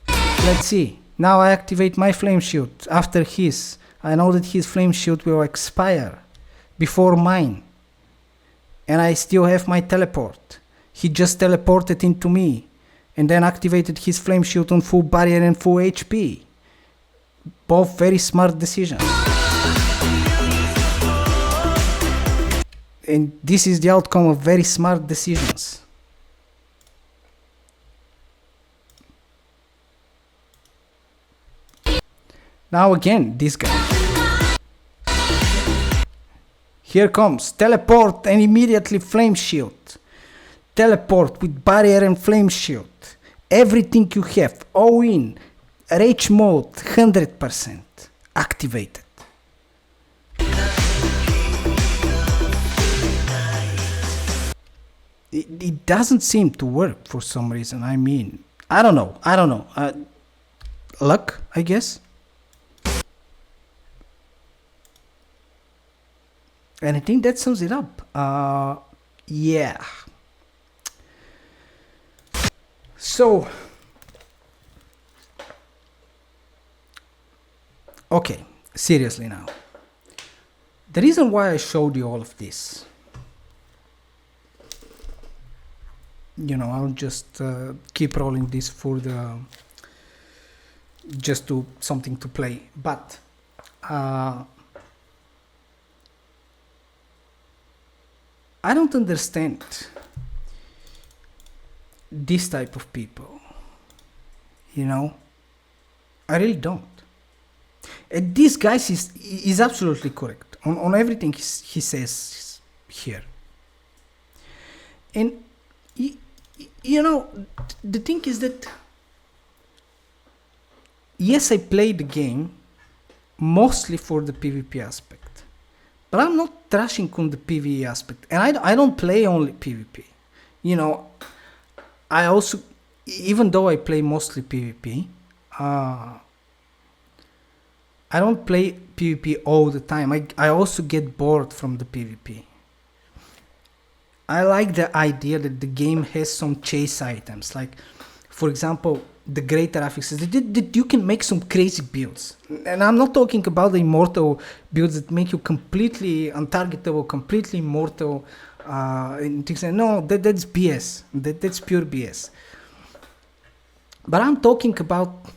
Let's see. Now I activate my flame shield after his. I know that his flame shield will expire before mine. And I still have my teleport. He just teleported into me and then activated his flame shield on full barrier and full HP. Both very smart decisions. And this is the outcome of very smart decisions. Now again, this guy. Here comes teleport and immediately flame shield. teleport with barrier and flame shield, everything you have, all in, rage mode, 100% activated. It doesn't seem to work for some reason. I mean, I don't know. Luck, I guess. And I think that sums it up. Yeah. So, okay, seriously now. The reason why I showed you all of this, I'll just keep rolling this for just to something to play. But I don't understand this type of people. I really don't. And this guy is absolutely correct on everything he says here. And the thing is that, yes, I play the game mostly for the PvP aspect, but I'm not trashing on the PvE aspect, and I don't play only PvP. I also, even though I play mostly PvP, I don't play PvP all the time. I also get bored from the PvP. I like the idea that the game has some chase items, like, for example, the greater affixes, that you can make some crazy builds. And I'm not talking about the immortal builds that make you completely untargetable, completely immortal, and things. No, that's BS. That's pure BS. But I'm talking about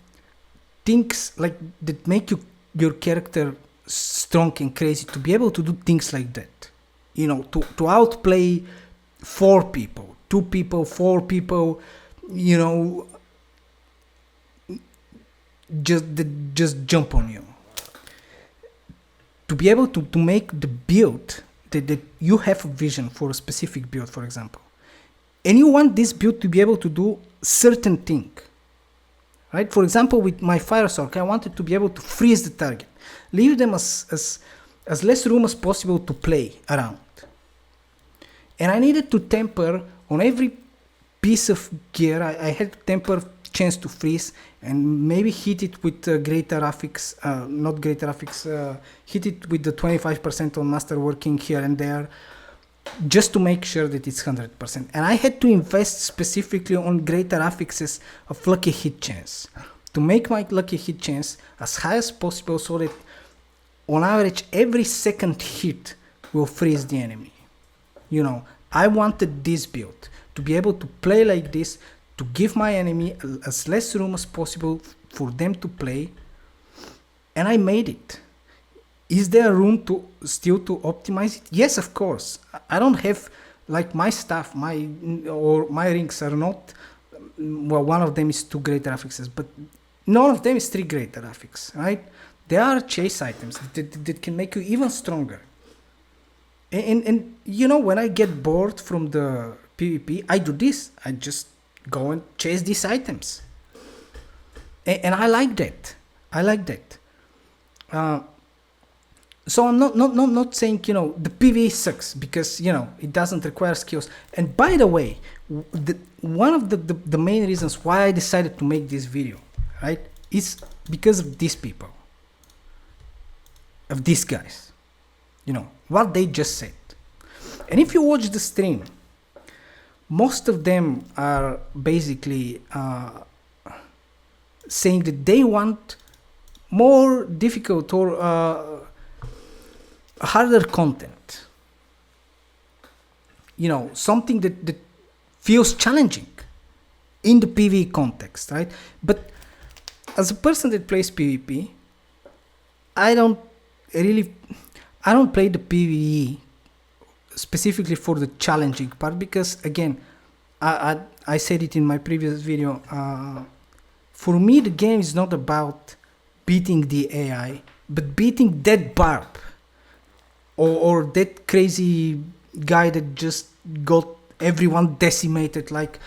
things like that make your character strong and crazy, to be able to do things like that. To outplay 4 people, 2 people, 4 people, just jump on you. To be able to make the build that you have a vision for a specific build, for example, and you want this build to be able to do certain thing, right? For example, with my fire sword, I wanted to be able to freeze the target, leave them as less room as possible to play around. And I needed to temper on every piece of gear. I had to temper chance to freeze and maybe hit it with greater affix, not greater affix, hit it with the 25% on masterworking here and there, just to make sure that it's 100%. And I had to invest specifically on greater affixes of lucky hit chance, to make my lucky hit chance as high as possible, so that on average every second hit will freeze the enemy. I wanted this build to be able to play like this, to give my enemy as less room as possible for them to play, and I made it. Is there room to optimize it? Yes, of course. I don't have, like, my stuff, my rings are not, well, one of them is 2 greater affixes, but none of them is 3 greater affix, right? There are chase items that can make you even stronger. And when I get bored from the PvP, I do this. I just go and chase these items. And I like that. So I'm not saying, the PvE sucks, because, it doesn't require skills. And by the way, one of the main reasons why I decided to make this video, right, is because of these people. Of these guys. What they just said. And if you watch the stream, most of them are basically saying that they want more difficult or harder content. Something that feels challenging in the PvE context, right? But as a person that plays PvP, I don't play the PvE specifically for the challenging part, because, again, I said it in my previous video, for me the game is not about beating the AI, but beating that barb or that crazy guy that just got everyone decimated, like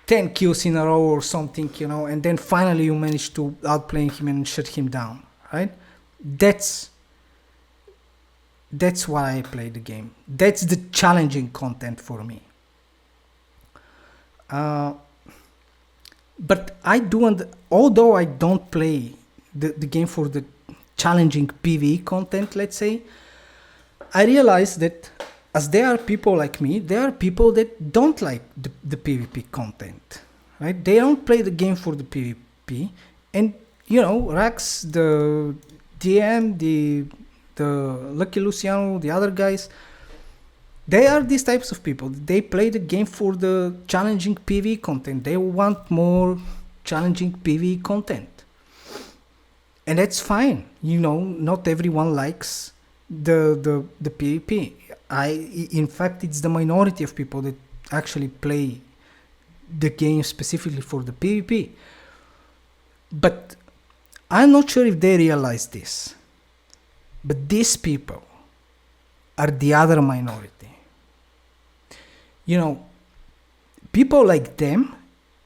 10 kills in a row or something, you know, and then finally you manage to outplay him and shut him down, right? That's why I play the game. That's the challenging content for me. But I do, although I don't play the game for the challenging PvE content, let's say, I realize that as there are people like me, there are people that don't like the PvP content, right? They don't play the game for the PvP, and you know, Rax, the DM, the Lucky Luciano, the other guys, they are these types of people. They play the game for the challenging PvE content. They want more challenging PvE content. And that's fine. You know, not everyone likes the PvP. In fact, it's the minority of people that actually play the game specifically for the PvP. But I'm not sure if they realize this. But these people are the other minority. You know, people like them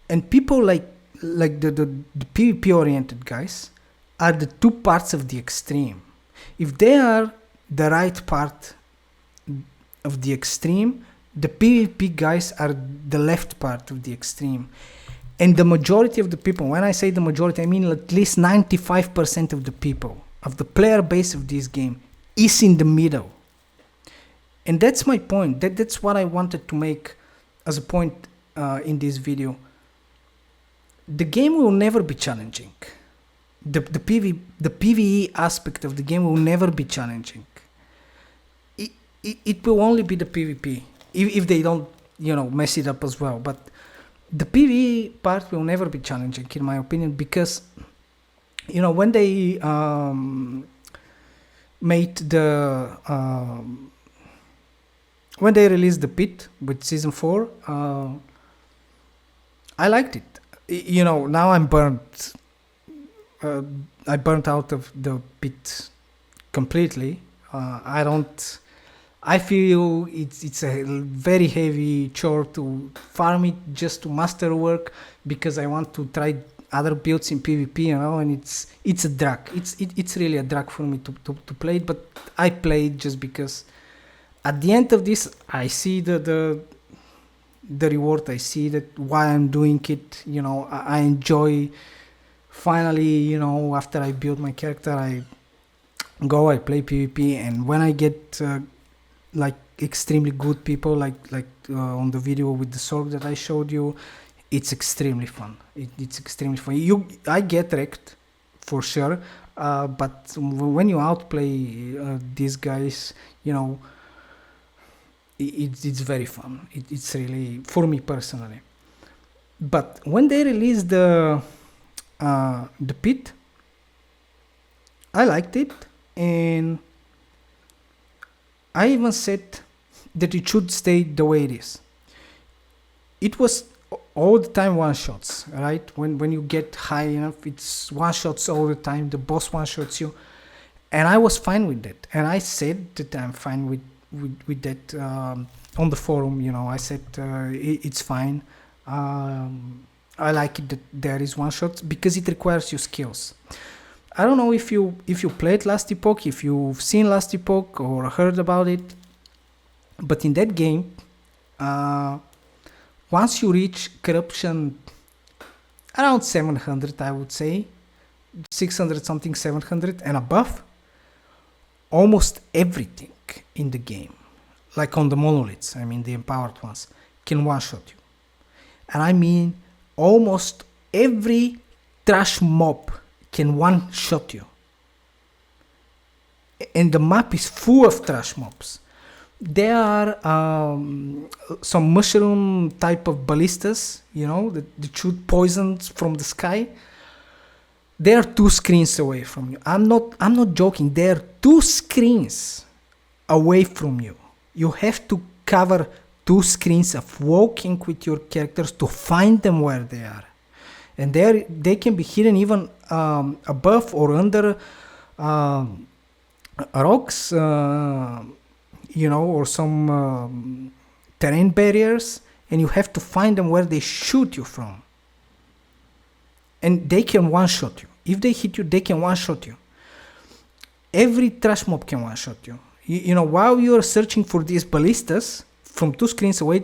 and people like the PvP oriented guys are the two parts of the extreme. If they are the right part of the extreme, the PvP guys are the left part of the extreme. And the majority of the people, when I say the majority, I mean at least 95% of the people, of the player base of this game, is in the middle. And that's my point. That's what I wanted to make as a point in this video. The game will never be challenging. The PvE aspect of the game will never be challenging. It will only be the PvP, if they don't, you know, mess it up as well. But the PvE part will never be challenging, in my opinion, because, you know, when they made the when they released the pit with season 4, I liked it. You know, now I'm burnt. I burnt out of the pit completely. I feel it's a very heavy chore to farm it just to master work, because I want to try other builds in PvP, you know, and it's a drag. It's really a drag for me to play it, but I play it just because at the end of this I see the reward. I see that why I'm doing it, you know. I enjoy finally, you know, after I build my character, I play PvP, and when I get like extremely good people, like on the video with the sword that I showed you, it's extremely fun. It's extremely fun. I get wrecked for sure, but when you outplay these guys, you know, it's very fun. It's really, for me personally. But when they released the pit, I liked it, and I even said that it should stay the way it is. It was all the time one shots, right? When you get high enough, it's one shots all the time. The boss one shots you, and I was fine with that. And I said that I'm fine with that on the forum. You know, I said it's fine. I like it that there is one shot because it requires you skills. I don't know if you played Last Epoch, if you've seen Last Epoch or heard about it, but in that game, once you reach corruption around 700, I would say, 600 something, 700 and above, almost everything in the game, like on the monoliths, I mean the empowered ones, can one-shot you. And I mean almost every trash mob can one-shot you. And the map is full of trash mobs. There are some mushroom type of ballistas, you know, that shoot poisons from the sky. They are 2 screens away from you. I'm not joking. They are 2 screens away from you. You have to cover 2 screens of walking with your characters to find them where they are. And they can be hidden even above or under rocks, you know, or some terrain barriers, and you have to find them where they shoot you from. And they can one-shot you. If they hit you, they can one-shot you. Every trash mob can one-shot you. You know, while you're searching for these ballistas, from 2 screens away,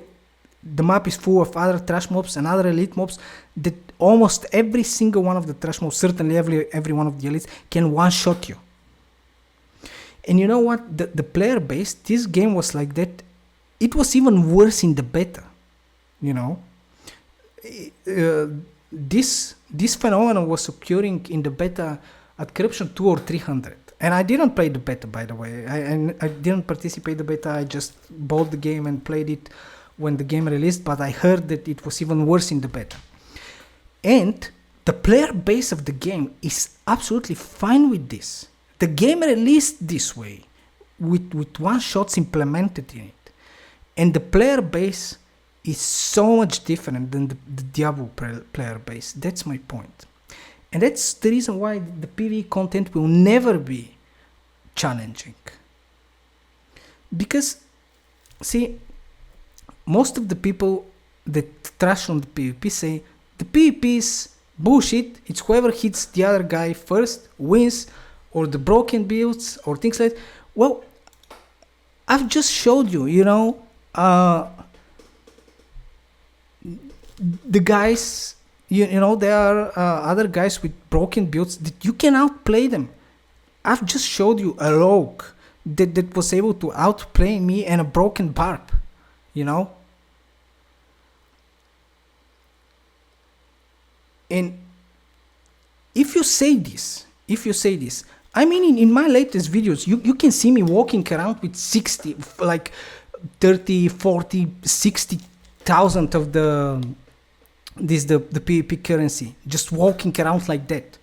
the map is full of other trash mobs and other elite mobs that almost every single one of the trash mobs, certainly every one of the elites, can one-shot you. And you know what? The player base, this game was like that. It was even worse in the beta, you know. This phenomenon was occurring in the beta at corruption 2 or 300. And I didn't play the beta, by the way. I didn't participate in the beta. I just bought the game and played it when the game released. But I heard that it was even worse in the beta. And the player base of the game is absolutely fine with this. The game released this way, with one-shots implemented in it. And the player base is so much different than the Diablo player base. That's my point. And that's the reason why the PvE content will never be challenging. Because, see, most of the people that trash on the PvP say, the PvP is bullshit, it's whoever hits the other guy first wins, or the broken builds, or things like that. Well, I've just showed you, you know, the guys, you know, there are other guys with broken builds that you can outplay them. I've just showed you a rogue that was able to outplay me and a broken barb, you know. And if you say this, I mean, in my latest videos, you can see me walking around with 60, like 30, 40, 60,000 of the PvP currency, just walking around like that.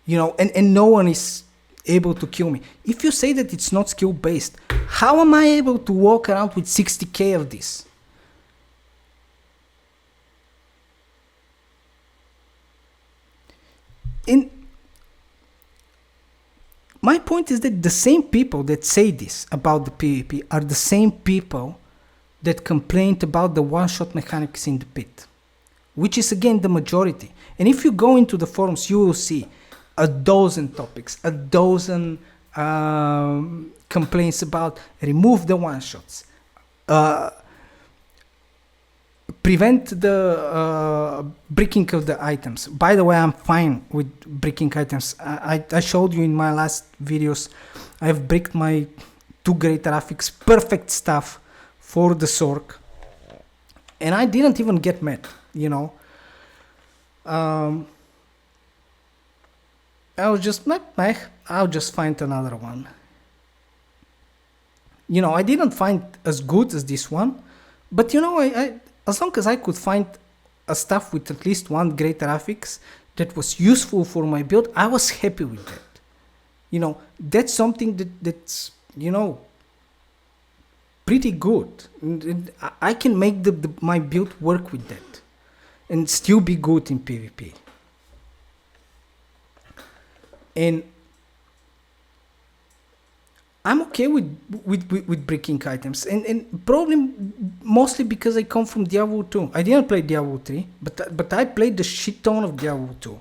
You know, and no one is able to kill me. If you say that it's not skill based, how am I able to walk around with 60k of this? And my point is that the same people that say this about the PvP are the same people that complained about the one-shot mechanics in the pit, which is again the majority. And if you go into the forums, you will see a dozen topics, a dozen complaints about remove the one-shots, prevent the breaking of the items. By the way, I'm fine with breaking items. I showed you in my last videos, I've bricked my 2 great graphics, perfect stuff for the Sork. And I didn't even get mad, you know. I was just, I'll just find another one. You know, I didn't find as good as this one, but you know, I as long as I could find a stuff with at least 1 great graphics that was useful for my build, I was happy with that. You know, that's something that's, you know, pretty good. And I can make my build work with that and still be good in PvP. And I'm okay with breaking items, and probably mostly because I come from Diablo 2. I didn't play Diablo 3, but I played the shit ton of Diablo 2,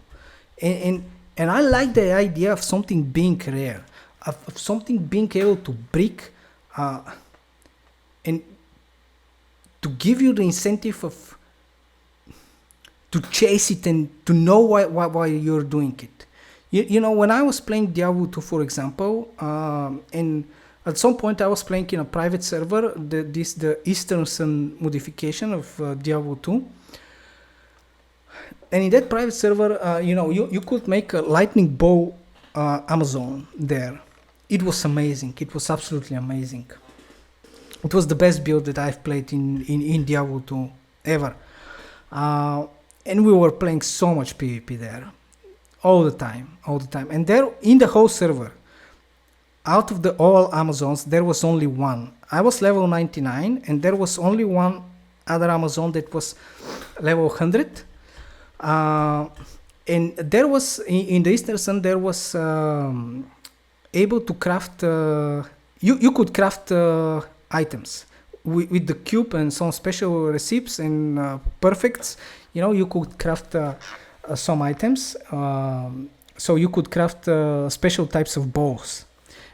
and I like the idea of something being rare, of something being able to break, and to give you the incentive of to chase it and to know why you're doing it. You know, when I was playing Diablo 2, for example, and at some point I was playing in a private server, the Eastern Sun modification of Diablo 2. And in that private server, you know, you could make a lightning bow Amazon there. It was amazing. It was absolutely amazing. It was the best build that I've played in Diablo 2 ever. And we were playing so much PvP there. All the time. And there, in the whole server, out of all Amazons, there was only one. I was level 99, and there was only one other Amazon that was level 100. And there was, in the Eastern Sun, there was able to craft, you could craft items with the cube and some special recipes and perfects, you could craft some items. So you could craft special types of bows,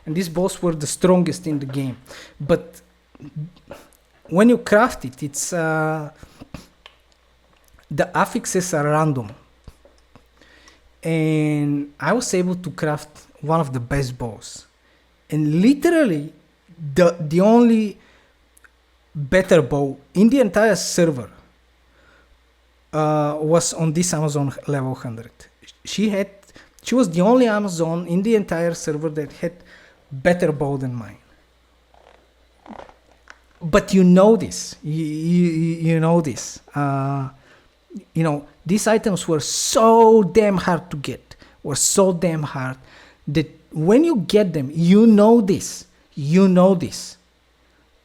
and these bows were the strongest in the game. But when you craft it, it's the affixes are random, and I was able to craft one of the best bows, and literally the only better bow in the entire server was on this Amazon level 100. She was the only Amazon in the entire server that had better bow than mine. But you know this. You know this. These items were so damn hard to get. Were so damn hard that when you get them, you know this. You know this.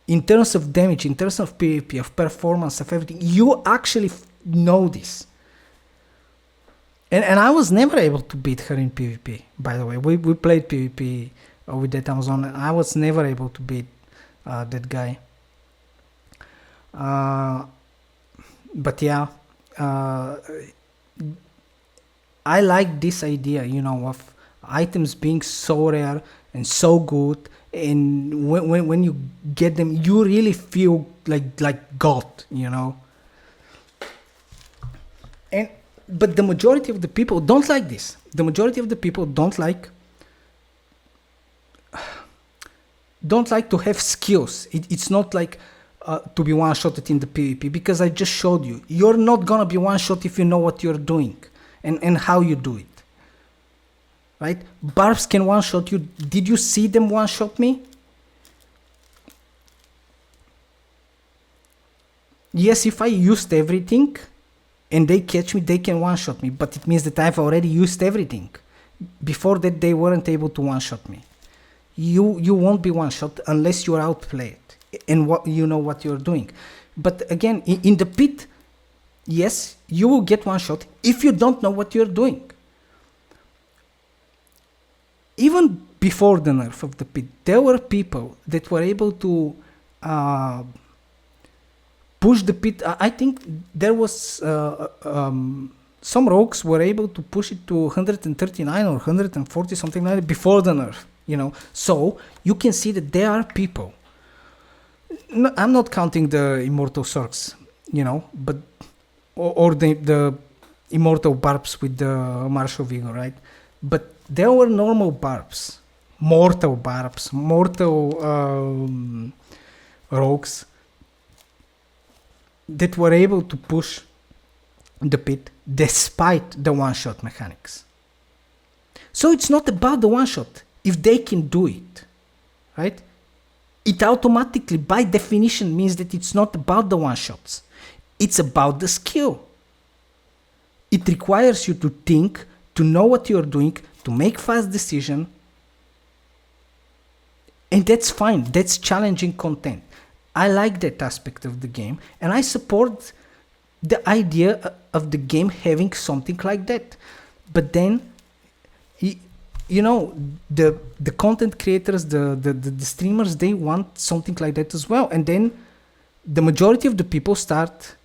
In terms of damage, in terms of PvP, of performance, of everything, you actually know this. And I was never able to beat her in PvP, by the way. We played PvP with that Amazon, and I was never able to beat that guy. But yeah, I like this idea, of items being so rare and so good, and when you get them, you really feel like God, But the majority of the people don't like this. The majority of the people don't like to have skills. It's not like to be one-shotted in the PvP, because I just showed you. You're not gonna be one-shot if you know what you're doing and how you do it. Right? Barbs can one-shot you. Did you see them one-shot me? Yes, if I used everything and they catch me, they can one-shot me, but it means that I've already used everything. Before that, they weren't able to one-shot me. You won't be one-shot unless you're outplayed and you know what you're doing. But again, in the pit, yes, you will get one-shot if you don't know what you're doing. Even before the nerf of the pit, there were people that were able to push the pit. I think there was some rogues were able to push it to 139 or 140, something like that, before the nerf. So you can see that there are people. No, I'm not counting the immortal Sorks, but or the immortal barbs with the martial vigor, right? But there were normal barbs, mortal barbs, mortal rogues that were able to push the pit despite the one-shot mechanics. So it's not about the one-shot. If they can do it, right? It automatically, by definition, means that it's not about the one-shots. It's about the skill. It requires you to think, to know what you're doing, to make fast decision. And that's fine. That's challenging content. I like that aspect of the game, and I support the idea of the game having something like that. But then, the content creators, the streamers, they want something like that as well. And then the majority of the people start,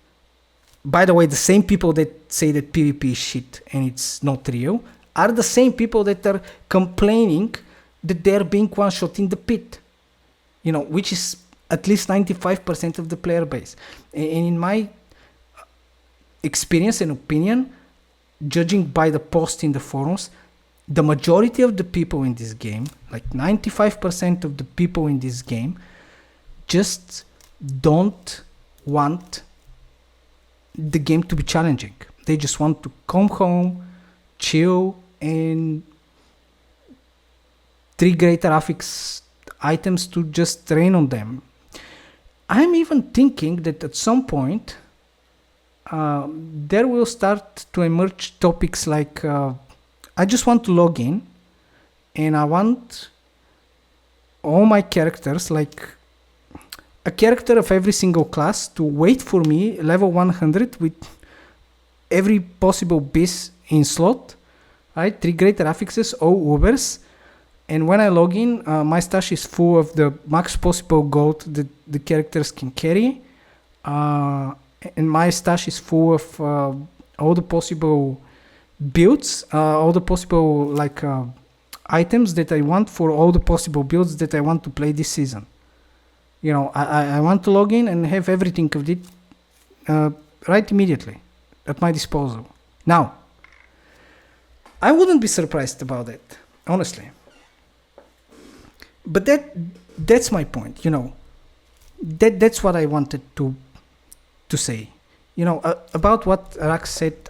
by the way, the same people that say that PvP is shit and it's not real are the same people that are complaining that they're being one-shot in the pit, which is at least 95% of the player base. And in my experience and opinion, judging by the post in the forums, the majority of the people in this game, like 95% of the people in this game, just don't want the game to be challenging. They just want to come home, chill, and 3 greater affix items to just rain on them. I'm even thinking that at some point there will start to emerge topics like I just want to log in and I want all my characters, like a character of every single class, to wait for me level 100 with every possible beast in slot, right? 3 greater affixes, all Ubers, And when I log in, my stash is full of the max possible gold that the characters can carry. And my stash is full of all the possible builds, all the possible like items that I want for all the possible builds that I want to play this season. You know, I want to log in and have everything of it right immediately at my disposal. Now, I wouldn't be surprised about it, honestly. But that's my point, you know. That's what I wanted to say. You know, about what Rax said,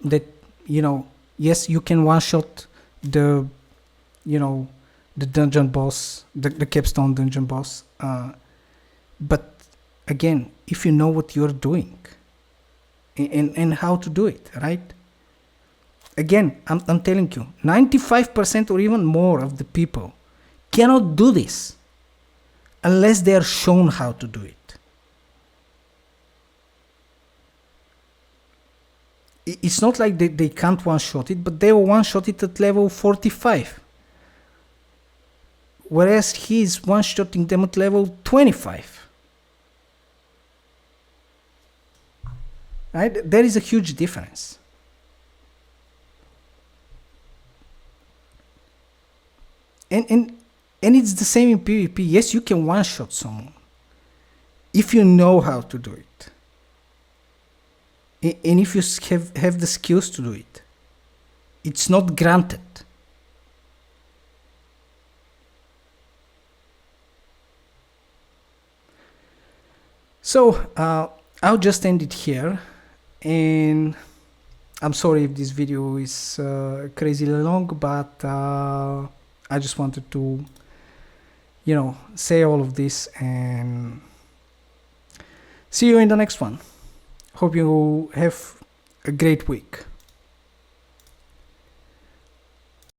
that, you know, yes, you can one-shot the, you know, the dungeon boss, the capstone dungeon boss. But again, if you know what you're doing and how to do it, right? Again, I'm telling you, 95% or even more of the people cannot do this unless they are shown how to do it. It's not like they can't one-shot it, but they will one-shot it at level 45. Whereas he's one-shotting them at level 25. Right? There is a huge difference. And it's the same in PvP. Yes, you can one-shot someone if you know how to do it. And if you have the skills to do it. It's not granted. So, I'll just end it here. And I'm sorry if this video is crazily long, but I just wanted to, you know, say all of this, and see you in the next one. Hope you have a great week.